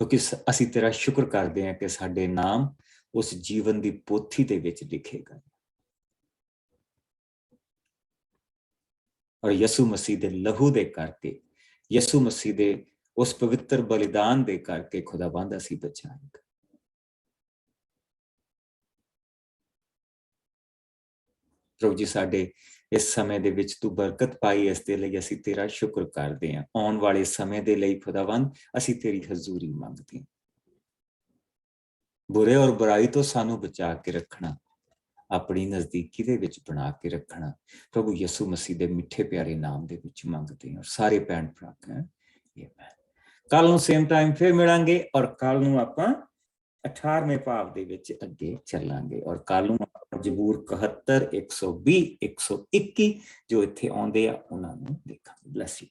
ਕਿਉਂਕਿ ਅਸੀਂ ਤੇਰਾ ਸ਼ੁਕਰ ਕਰਦੇ ਹਾਂ ਕਿ ਸਾਡੇ ਨਾਮ ਉਸ ਜੀਵਨ ਦੀ ਪੋਥੀ ਦੇ ਵਿੱਚ ਲਿਖੇ ਗਏ ਔਰ ਯਿਸੂ ਮਸੀਹ ਦੇ ਲਹੂ ਦੇ ਕਰਕੇ, ਯਿਸੂ ਮਸੀਹ ਦੇ ਉਸ ਪਵਿੱਤਰ ਬਲੀਦਾਨ ਦੇ ਕਰਕੇ ਖੁਦਾਵੰਦ ਅਸੀਂ ਬਚਾਏ ਗਏ। ਪ੍ਰਭੂ ਜੀ ਸਾਡੇ ਇਸ ਸਮੇਂ ਦੇ ਵਿੱਚ ਤੂੰ ਬਰਕਤ ਪਾਈ, ਇਸ ਦੇ ਲਈ ਅਸੀਂ ਤੇਰਾ ਸ਼ੁਕਰ ਕਰਦੇ ਹਾਂ। ਆਉਣ ਵਾਲੇ ਸਮੇਂ ਦੇ ਲਈ ਖੁਦਾਵੰਦ ਅਸੀਂ ਤੇਰੀ ਹਜ਼ੂਰੀ ਮੰਗਦੇ ਹਾਂ। ਬੁਰੇ ਔਰ ਬੁਰਾਈ ਤੋਂ ਸਾਨੂੰ ਬਚਾ ਕੇ ਰੱਖਣਾ, ਆਪਣੀ ਨਜ਼ਦੀਕੀ ਦੇ ਵਿੱਚ ਬਣਾ ਕੇ ਰੱਖਣਾ, ਪ੍ਰਭੂ ਯਿਸੂ ਮਸੀਹ ਦੇ ਮਿੱਠੇ ਪਿਆਰੇ ਨਾਮ ਦੇ ਵਿੱਚ ਮੰਗਦੇ ਹਾਂ। ਸਾਰੇ ਭੈਣ ਭਰਾ ਕਹਿਣ ਆਮੀਨ। ਕੱਲ ਨੂੰ ਸੇਮ ਟਾਈਮ ਫਿਰ ਮਿਲਾਂਗੇ ਔਰ ਕੱਲ ਨੂੰ ਆਪਾਂ 18ਵੇਂ ਭਾਵ ਦੇ ਵਿੱਚ ਅੱਗੇ ਚੱਲਾਂਗੇ ਔਰ ਕੱਲ ਨੂੰ ਜ਼ਬੂਰ 71, 120, 121 ਜੋ ਇੱਥੇ ਆਉਂਦੇ ਆ ਉਹਨਾਂ ਨੂੰ ਦੇਖਾਂਗੇ। Bless you.